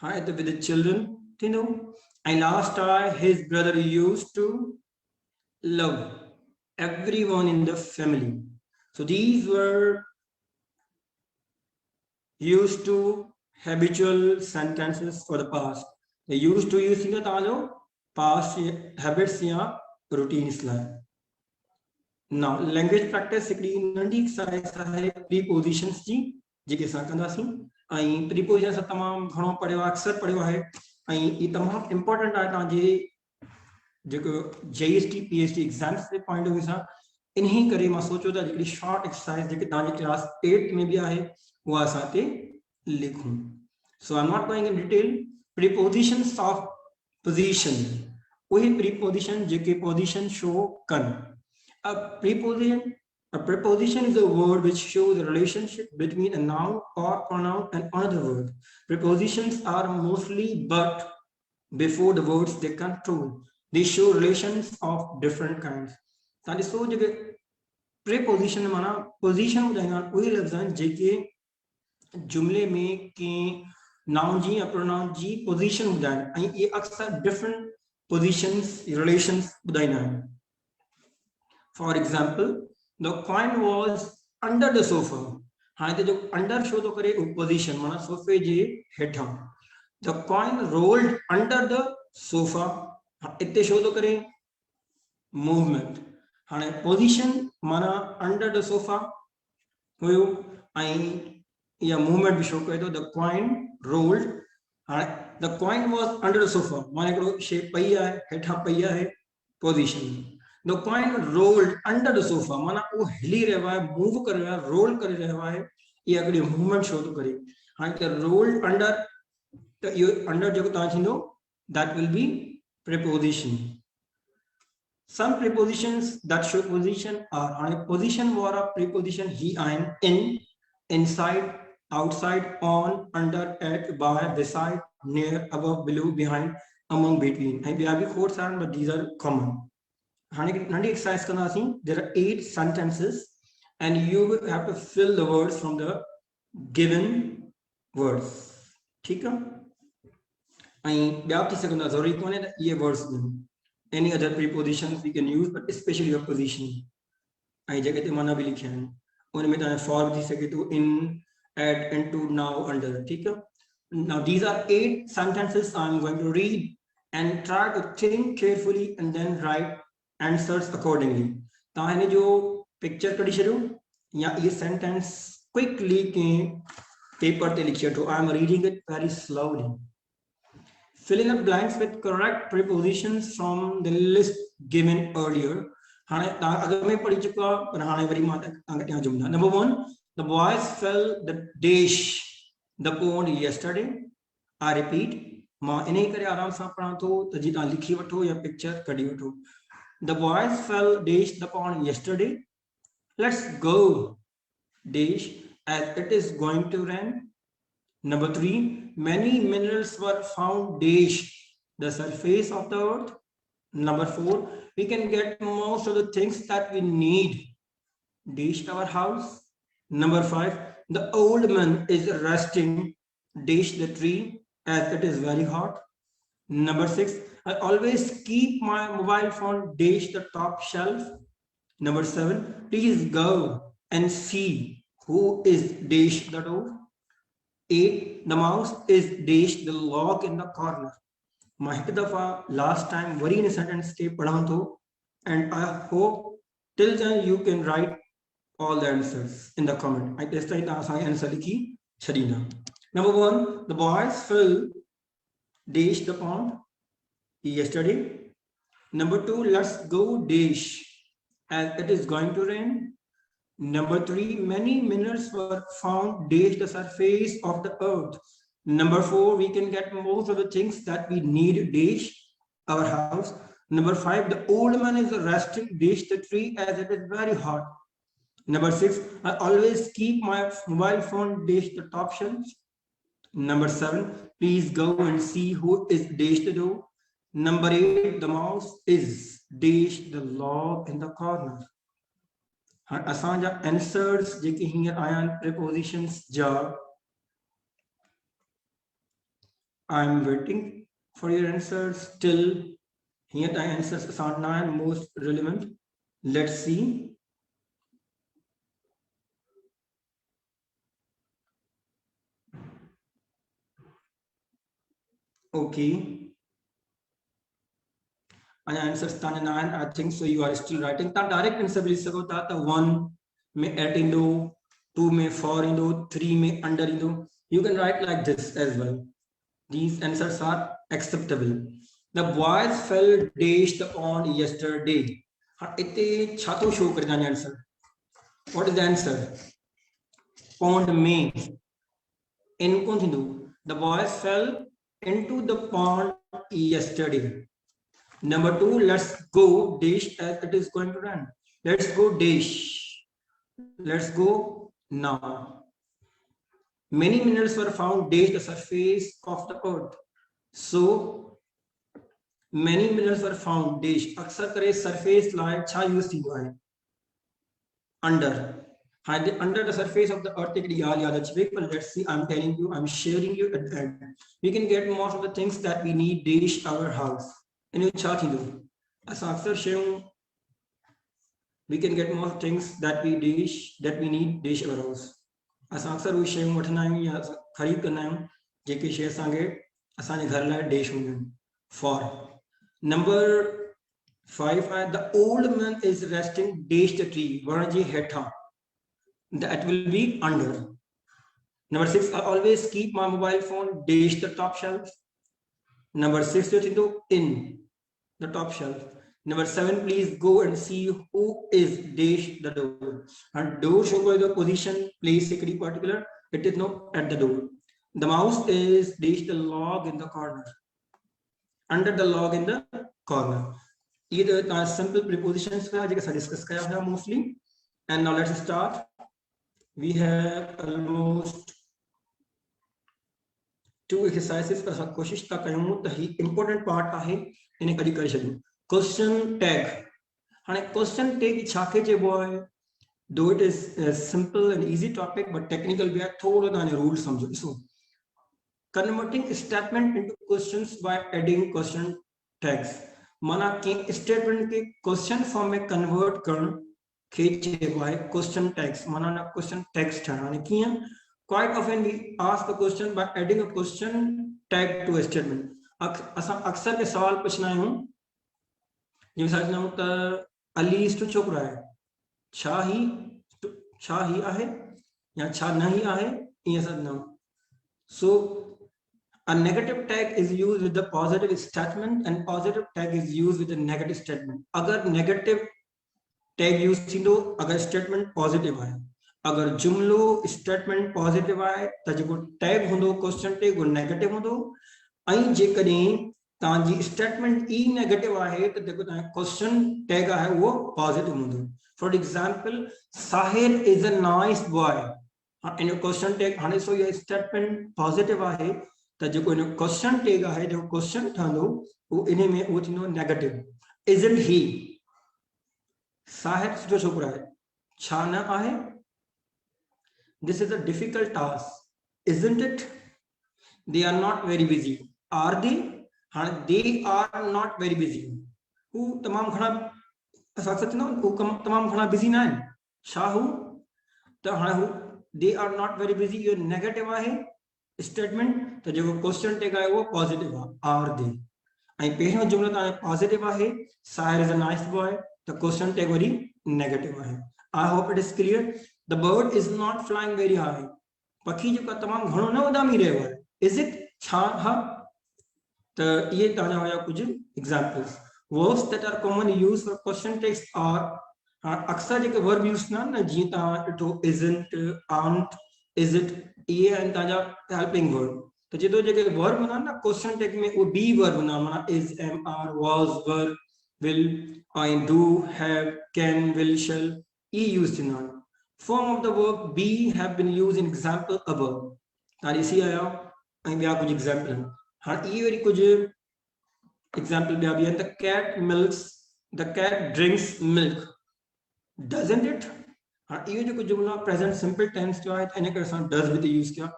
with the children थींदो. And last time his brother used to love everyone in the family. So these were used to habitual sentences for the past. They used to use in the past habits या routines ला. Now language practice हिकिड़ी नंढी exercise आहे prepositions जी जेके असां कंदासीं. ऐं prepositions तमामु घणो पढ़ियो आहे, अक्सर पढ़ियो आहे ऐं ई तमामु इम्पोर्टेंट आहे तव्हांजे जेको JST PhD exams J point of view सां. इन्हीं करे मां सोचियो त हिकिड़ी शॉर्ट एक्सरसाइज जेके तव्हांजी क्लास 8 में भी आहे उहा असां ते लिखूं. So I am not going in detail. Prepositions of position, उहे प्रीपोजिशन जेके पोजीशन शो कनि. A preposition is a word which shows the relationship between a noun or pronoun and another word. Prepositions are mostly but before the words they control. They show relations of different kinds. ताकि सो जेके preposition माना position ॿुधाईंदा आहिनि उहे लफ़्ज़ आहिनि जेके जुमले में कंहिं नाउन जी या प्रोनाउन जी पोजीशन ॿुधाइनि ऐं इहे अक्सर डिफरेंट पोजीशंस रिलेशंस ॿुधाईंदा आहिनि. For example the coin was under the sofa. हाणे त जो अंडर शो थो करे उहो पोजीशन माना सोफे जे हेठां. The coin rolled under the sofa, इते शो थो करे मूवमेंट. हाणे पोजीशन माना अंडर द सोफा हुयो ऐं या मूवमेंट भी शो करे थो. The coin rolled. हाणे the coin was under the sofa माना हिकिड़ो शइ पई आहे हेठां पई आहे position. The coin rolled under the sofa माना उहो हिली रहियो आहे, मूव करे रहियो आहे, रोल करे रहियो आहे. इहा हिकिड़ी मूवमेंट शो थो करे. हाणे त रोल्ड अंडर त इहो अंडर जेको तव्हां थींदो that will be preposition. Some prepositions that show position are position वाला preposition ही आहिनि in, inside, outside, on, under, at, by, beside, near, above, below, behind, among, between. ऐं ॿिया बि कोर्स आहिनि but these are common. हाणे नंढी exercise कंदासीं. There are 8 sentences and you will have to fill the words from the given words. ठीकु आहे. ऐं ॿिया थी सघंदा ज़रूरी कोन्हे त इहे वर्ड्स ॾियनि. Any other prepositions we can use, but especially your position. आई जगह ते माना भी लिखे हैं उनमें तव्हां for थी सके तो in, at, into, now, under. ठीक है. Now these are 8 sentences I'm going to read and try to think carefully and then write answers accordingly. तव्हां हिन जो पिक्चर कढी छॾियो या ये सेंटेंस क्विकली के पेपर ते लिखी वठो. I am reading it very slowly. Fill in the blanks with correct prepositions from the list given earlier. हाणे तव्हां अॻ में पढ़ी चुका पर हाणे वरी मां तव्हांखे ॾियां जुमला. Number 1, the boys fell the dash the pond yesterday. I repeat, मां इन करे आराम सां पढ़ां थो त जी तव्हां लिखी वठो या पिक्चर कढी वठो. The boys fell dash the pond yesterday. Let's go dash as it is going to rain. Number 3, many minerals were found dash the surface of the earth. Number 4, we can get most of the things that we need dash our house. Number 5, the old man is resting dash the tree as it is very hot. Number 6, I always keep my mobile phone dash the top shelf. Number 7, please go and see who is dash the door. 8. The mouse is dash the log in the corner. मां हिकु दफ़ा last time worry इन sentence खे पढ़ां थो, and I hope till then you can write all the answers in the comment. I test it as I answer लिखी छॾींदा. Number 1, the boys fell dash the pond yesterday. Number 2, let's go dash as it is going to rain. Number 3, many minerals were found dash the surface of the earth. Number 4, we can get most of the things that we need dash our house. Number 5, the old man is resting dash the tree as it is very hot. Number 6, I always keep my mobile phone dash the top shelf. Number 7, please go and see who is dash the door. Number 8, the mouse is dash the log in the corner. असांजा answers जेके हींअर आया आहिनि prepositions जा, I am waiting for your answers till here the answers are not most relevant. Let's see. Okay. And answers 9, I think so you are still writing. The direct answer will say that 1 may 8 into 2 may 4 into 3 may under into. You can write like this as well. These answers are acceptable. The boys fell dash the pond yesterday. इते छातो show कर जाने answer. What is the answer? Pond में in कौन थी दो? The boys fell into the pond yesterday. Number 2, let's go dash as it is going to run. Let's go dash. Let's go now. Many minerals were found dash the surface of the earth. So many minerals were found dash. अक्सर करे surface लाए छा use थी हुआ है under. हाँ, under the surface of the earth एक याद अच्छे. But let's see. I'm telling you. I'm sharing you at the end. We can get most of the things that we need dash our house. In छा थी दो. असां अक्सर शयूं we can get more things that we need dash our house. असां अक्सर उहे शयूं वठंदा आहियूं या ख़रीद कंदा आहियूं जेके शइ असांखे असांजे घर लाइ देश हूंदियूं आहिनि. For number 5, the old man is resting dash the tree. वण जे हेठां. That will be under. Number 6, I always keep my mobile phone dash the top shelf. Number 6 is into in the top shelf. Number 7, please go and see who is dash the door. And door show the position, place a particular. It is not at the door. The mouse is dash the log in the corner. Under the log in the corner. Either simple prepositions discuss mostly. And now let's start. We have almost 2 exercises. कोशिश था कयूं त ही important part आहे इन कढी करे छॾियूं. Question tag. हाँ, question tag छाके चइबो आहे? Though it is a simple and easy topic, but technical we are थोड़ो ताने रूल समझो. So converting statement into questions by adding question tags. माना के statement के question form में convert करण के चइबो आहे question tags. माना ना question tags ठाणे कीअं? Quite often we ask a question by adding a question tag to a statement. असां अक्सर के सवाल पूछना आहियूं अली छोकरा है छा ही आहे या छा नहीं आहे ईअं सब न. So a negative tag is used with the positive statement and positive tag is used with the negative statement. अगर negative tag use थींदो अगर statement positive आहे. अगर जुमलो statement positive आहे त जेको tag हूंदो question tag वो negative हूंदो. ऐं जेकॾहिं तांजी स्टेटमेंट ई नेगेटिव आहे त जेको तां क्वेश्चन टैग आहे वो पॉजिटिव हूंदो. For example Sahir is a nice boy. In question tag हाणे सो ये स्टेटमेंट पॉजिटिव आहे त जेको इन क्वेश्चन टैग आहे जो क्वेश्चन ठहंदो वो इन में वो थींदो नेगेटिव. इजंट ही साहिर सुठो छोकरो आहे छा न आहे. This is a difficult task. Isn't it they are not very busy. Are they they are not very busy. who तमाम घणा असां सच न हू तमाम घणा बिजी ना आहिनि. छा हू त हाणे हू they are not very busy. ये नेगेटिव आहे स्टेटमेंट तो जो क्वेश्चन टैग है वो पॉजिटिव है आर दे आई पहिरियों जुमलो ता पॉजिटिव है Sahir is a nice boy तो क्वेश्चन टैग वरी नेगेटिव है I hope it is clear the bird is not flying very high पखी जो तमाम घणो न उडामी रहियो है इज इट छा हा तो ये ताजा होया कुछ examples verbs that are common use for question tags are अक्सर जो वर्ब यूज ना न जी ता इटो इजंट आंट इज इट ये आहिनि तव्हांजा हेल्पिंग वर्ब तो जो वर्ब ना ना क्वेश्चन टैग में वो बी वर्ब ना माना is am are was were will I do have can will shall ये यूज थींदा आहिनि form of the verb be have been used in example above तव्हां ॾिसी आया ऐं ॿिया कुछ एग्जांपल आहिनि हाणे इहे वरी कुछ एग्जांपल ॿिया बि आहिनि the cat milks the cat drinks milk doesn't it हाँ ये जो जुमला प्रेजेंट सिंपल टेंस जो है इन करे असां डज विद यूज किया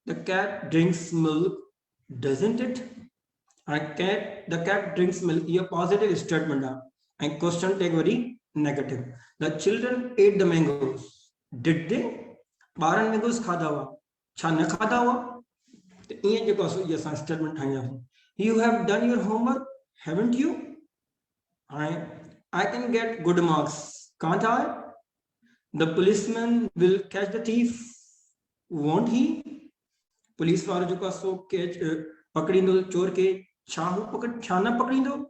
the cat drinks milk doesn't it हाँ द कैट ड्रिंक्स मिल्क ये पॉजिटिव स्टेटमेंट है एंड क्वेश्चन टैग वरी negative the children ate the mangoes did they ॿारनि मैंगोस खाधा हुआ छा न खाधा हुआ तो ये जो ये असां स्टेटमेंट ठाहियासीं you have done your homework haven't you I can get good marks can't I? The policeman will catch the thief, won't he? Police वारो जो सो कैच पकड़ींदो चोर के छा न पकड़ींदो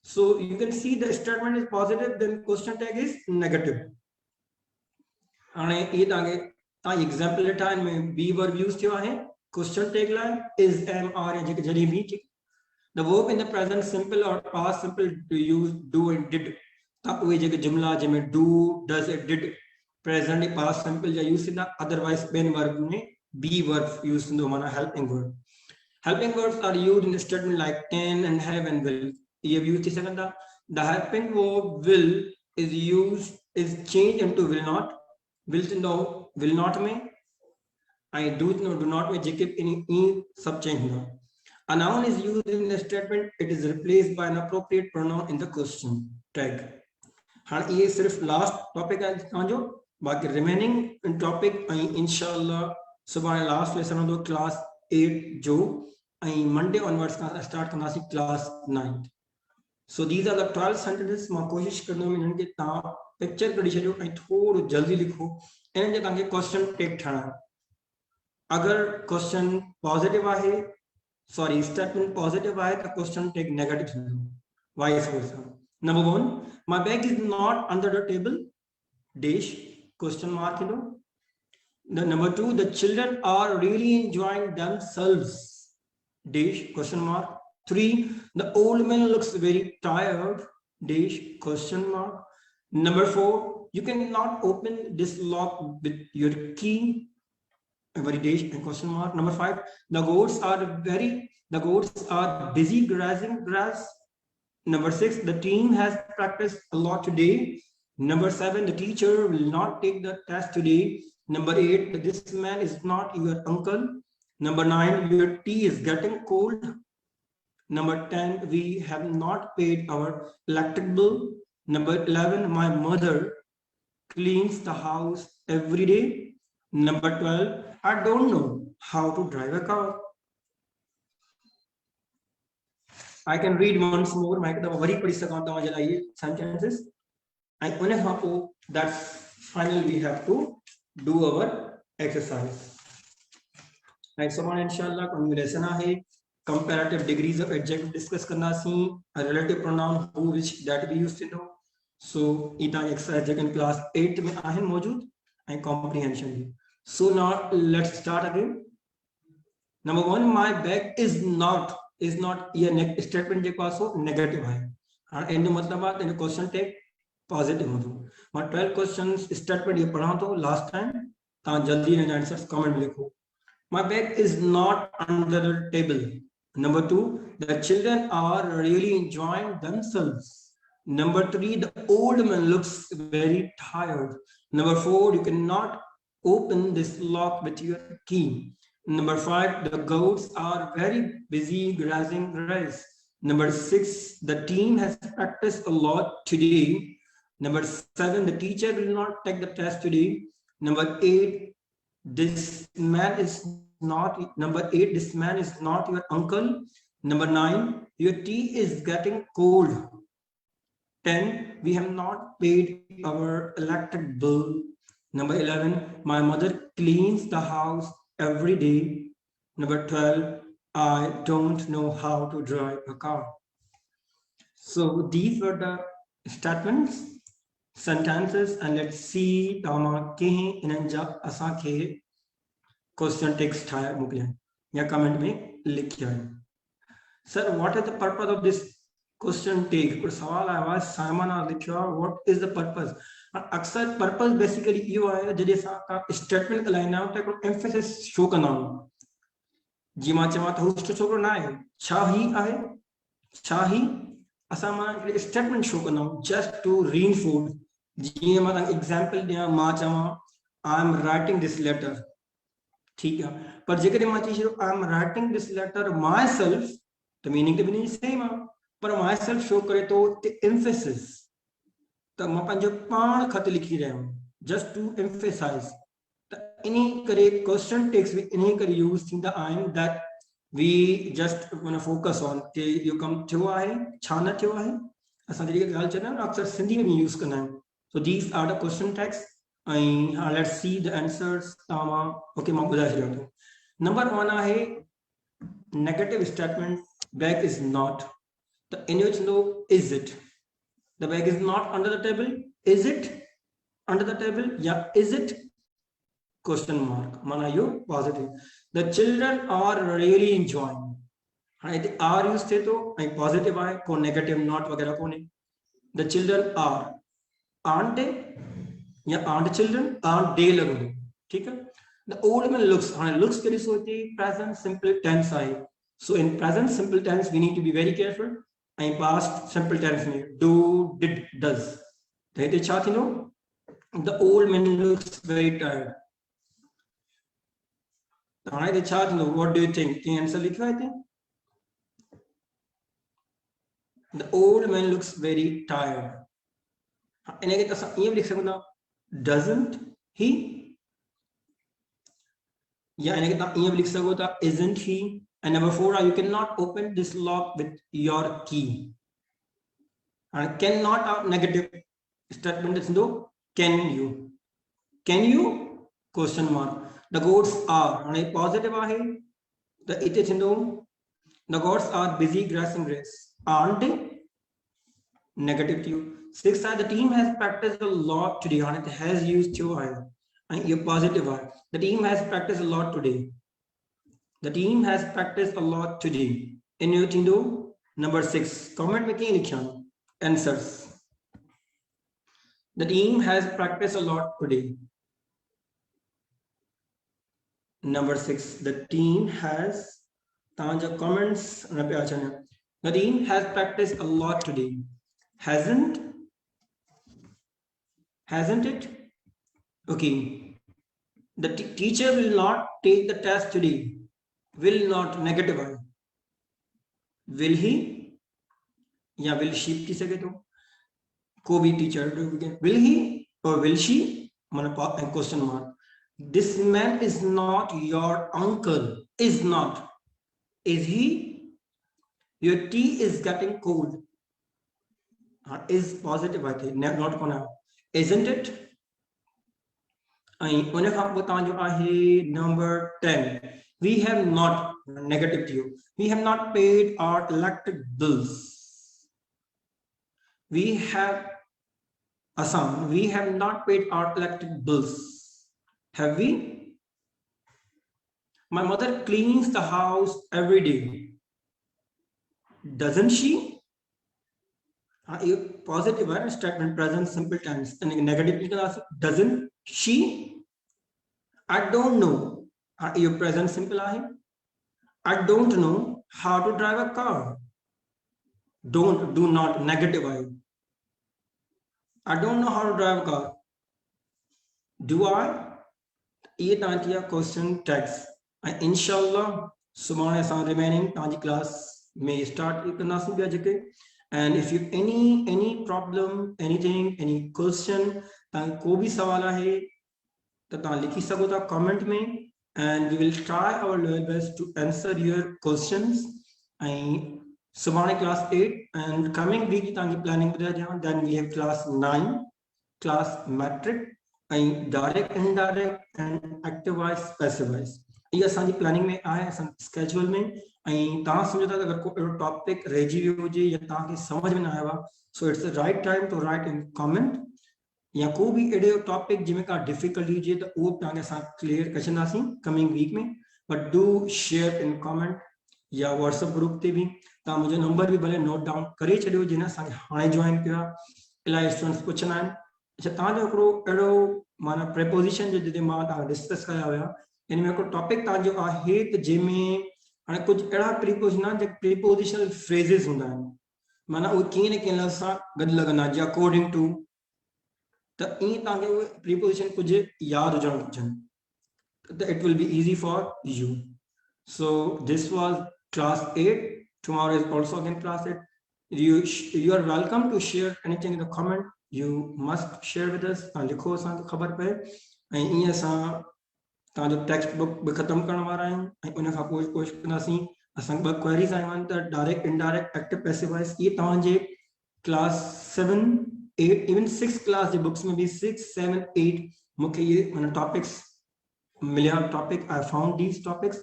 so you can see the statement is positive then question tag is negative हाणे ये तां example ॾिठा इनमें बी वर्ब यूज थियो आहे क्वेश्चन टैग लाइ is am are या जेके जॾहिं बि the verb in the present simple or past simple to use do and did वे जो जुमला जैमें do does did present past simple जा यूज थींदा अदरवाइज बेन वर्ब में बी वर्ब यूज थींदो माना helping verbs are used in statement like can and have and will ये भी यूज थी सकंदा the helping verb will is used is change into will not में आई डू नॉट में जेके इन सब चेंज हुंदा a noun is used in a statement it is replaced by an appropriate pronoun in the question tag हाँ ये सिर्फ last topic है तव्हांजो बाक़ी रिमेनिंग टॉपिक इंशाल्लाह सुभाणे लास्ट लेसन हूंदो क्लास 8 जो मंडे ऑनवर्ड्स का स्टार्ट कंदासीं class 9 so these are the 12 sentences मां कोशिश कंदुमि इन्हनि खे तव्हां पिक्चर कढी छॾियो ऐं थोरो जल्दी लिखो इन्हनि जे तव्हांखे क्वेश्चन टैग ठाहिणा अगर क्वेश्चन पॉजिटिव आहे सॉरी स्टेटमेंट पॉजिटिव आहे त क्वेश्चन टैग नेगेटिव थींदो vice versa Number 1, my bag is not under the table. Dash question mark. The number 2, the children are really enjoying themselves. Dash question mark. 3, the old man looks very tired. Dash question mark. Number 4, you cannot open this lock with your key. Dash and question mark. Number 5, the goats are busy grazing grass. Number 6, the team has practiced a lot today. Number 7, the teacher will not take the test today. Number 8, this man is not your uncle. Number 9, your tea is getting cold. Number 10, we have not paid our electric bill. Number 11, my mother cleans the house every day. Number 12, I don't know how to drive a car. I can read once more. मैं किताब worry पढ़ी सकां तव्हां जे लाइ sentences ऐं उन खां पोइ that's finally we have to do our exercise. ऐं सुभाणे इंशाअल्लाह कोई लेसन आहे comparative degrees of adjective discuss कंदासीं relative pronoun who which that we use थींदो so इता exercise जेके क्लास 8 में आहिनि मौजूद ऐं comprehension भी so now let's start again. Number 1, my bag is not ये स्टेटमेंट जे पासो नेगेटिव है हां इन मतलब है इन क्वेश्चन टैग पॉजिटिव हो मां 12 क्वेश्चंस स्टेटमेंट ये पढ़ा तो लास्ट टाइम ता जल्दी इन आंसर्स कमेंट लिखो my bag is not under the table. Number 2, the children are really enjoying themselves. Number 3, the old man looks very tired. Number 4, you cannot open this lock with your key. Number 5, the goats are very busy grazing grass. Number 6, the team has practiced a lot today. Number 7, the teacher will not take the test today. Number 8, this man is not, number 8, this man is not your uncle. Number 9, your tea is getting cold. 10, we have not paid our electric bill. Number 11, my mother cleans the house every day. Number 12, I don't know how to drive a car. So these were the statements, sentences, and let's see tama kehi inanja asanke question text hai muklen ya comment mein likhiya hai. Sir, what is the purpose of this question take? कोई सवाल आया हुआ Simon आ लिखा what is the purpose? अक्सर purpose basically यो है जॾहिं असां का स्टेटमेंट ॻाल्हाईंदा आहियूं त हिकिड़ो emphasis शो कंदा आहियूं. जीअं मां चवां त हू छोकिरो न आहे, छा ही आहे, छा ही असां मां हिकिड़ी स्टेटमेंट शो कंदा आहियूं just to reinforce. जीअं मां तव्हांखे एग्जांपल ॾियां, मां चवां I am writing this letter, ठीक है, पर जेकॾहिं मां चई छॾियो I am writing this letter myself, the meaning to be same आहे, पर myself शो करे तो emphasis त मां पंहिंजो पाण खत लिखी रहियो आहियां just to emphasize. त इन्ही करे question text बि इन्ही करे यूज़ थींदा आहिनि that we just want to focus on कि इहो कमु थियो आहे छा न थियो आहे. असां जॾहिं ॻाल्हि चवंदा आहियूं अक्सर सिंधी में यूज़ कंदा आहियूं. So these are the question text. And let's see the answers. Okay, मां ॿुधाए छॾियां थो. Number 1 आहे negative statement, bag is not. The in which no is it? The bag is not under the table. Is it under the table? Yeah, is it? Question mark. Mana you positive. The children are really enjoying. Right? Are you stay to I positive I ko negative not वगैरह को नहीं. The children are. Aren't they? Yeah, aren't children? Aren't they लगो. ठीक है? The old man looks. हाँ, looks के लिए सोचती present simple tense I. So in present simple tense we need to be very careful. And past simple tense में do, did, does. तो छा थींदो? The old man looks very tired. हाणे छा थींदो? What do you think? Can answer लिखियो आहे? The old man looks very tired. इनके तो असां ईअं लिख सघंदा doesn't he? या इनके तो ईअं लिख सघो था isn't he? And number 4, you cannot open this lock with your key. And cannot are negative statement is no. Can you? Can you? Question mark. The goats are and a positive are the it is no. The goats are busy grassing grass. Aren't they? Negative to you. 6 the team has practiced a lot today and it has used your eye. And your positive are the team has practiced a lot today. The team has practiced a lot today. In your Tindo, number 6. Comment making answers. The team has practiced a lot today. Number 6. The team has comments. The team has practiced a lot today. Hasn't it? Okay. The teacher will not take the test today. Will not negative. Will he? Yeah, will she? Ko bhi teacher. Will he or will she? Question mark. This man is not your uncle. Is not. Is he? Your tea is getting cold. Is positive. I think not gonna. Isn't it? Number 10. We have not negative to you. We have not paid our electric bills. We have Assam. We have not paid our electric bills. Have we? My mother cleans the house every day. Doesn't she? Positive statement, present simple tense, and negative doesn't she? I don't know. Your present simple ahe. I don't know how to drive a car. Do not negative ahe. I don't know how to drive a car. Do I? Ye tantiya question text. And inshallah, sumane sa remaining tanji class may start ikanasi bhi. And if you any problem, anything, any question, tan ko bhi sawal ahe, तो लिखी सको था comment में. and we will try our level best to answer your questions. And Subhane class 8 and coming week tangi planning then we have class 9 class metric and direct indirect and active voice passive voice ये असांजी planning में आहे असां schedule में ऐं तव्हां सम्झो था अगर को टॉपिक रहिजी वियो हुजे या तव्हांखे समझ में न आयो आहे so it's the right time to write in comment या को भी अहिड़ो टॉपिक जंहिंमें का डिफिकल्टी हुजे त उहो तव्हांखे असां क्लियर करे छॾंदासीं कमिंग वीक में but do share in comment या व्हाट्सएप ग्रुप ते भी तव्हां मुंहिंजो नंबर भी भले नोट डाउन करे छॾियो जिन असांखे हाणे जॉइन कयो आहे इलाही स्टूडेंट्स पुछंदा आहिनि अच्छा तव्हांजो हिकिड़ो अहिड़ो माना प्रेपोजिशन जो जिते मां तव्हां डिस्कस कया हुया इन में हिकिड़ो टॉपिक तव्हांजो आहे त जंहिंमें हाणे कुझु अहिड़ा प्रीपोजिशन आहिनि जेके प्रीपोजिशनल फ्रेज़िस हूंदा आहिनि माना उहे कीअं न कीअं लफ़्ज़ सां गॾु लॻंदा जीअं अकॉर्डिंग टू त ईअं तव्हांखे उहे प्रीपोजिशन कुझु यादि हुजणु घुरिजनि त it will be easy for you so this was class 8 tomorrow is also again class 8 you are welcome to share anything in the comment you must share with us and likho asan khabar pe ain iye sa ta jo text book be khatam karan wara hain ain una kha koi कोशिश कंदासीं असां ॿ queries आयूं त direct indirect active passive voice ये तव्हांजे class 7 8 even 6 class जे books में भी 6 7 8 मूंखे ये माना टॉपिक्स मिलिया topic I found these topics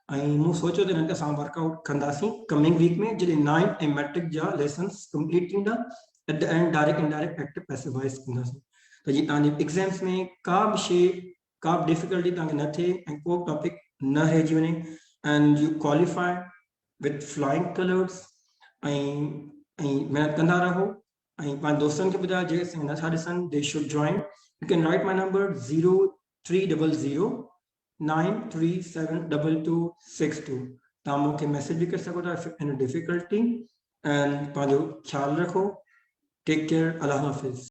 मूं सोचो त हिननि असां वर्कआउट कंदासीं कमिंग वीक में जॾहिं 9 ऐं मैट्रिक जा लेसन्स कंप्लीट थींदा at the end direct indirect active passive voice कंदासीं त जीअं तव्हांजे एग्ज़ाम्स में का बि शइ का बि डिफिकल्टी तव्हांखे न थिए ऐं को टॉपिक न रहिजी वञे and you qualify with flying colours ऐं महिनत कंदा रहो ऐं पंहिंजे दोस्तनि खे ॿुधायो जेके असांखे नथा ॾिसनि they should join you can write my number 0300 93722262 तव्हां मूंखे मैसेज भी करे सघो था इन डिफिकल्टी एंड पंहिंजो ख्याल रखो टेक केयर अल्लाह हाफ़िज़।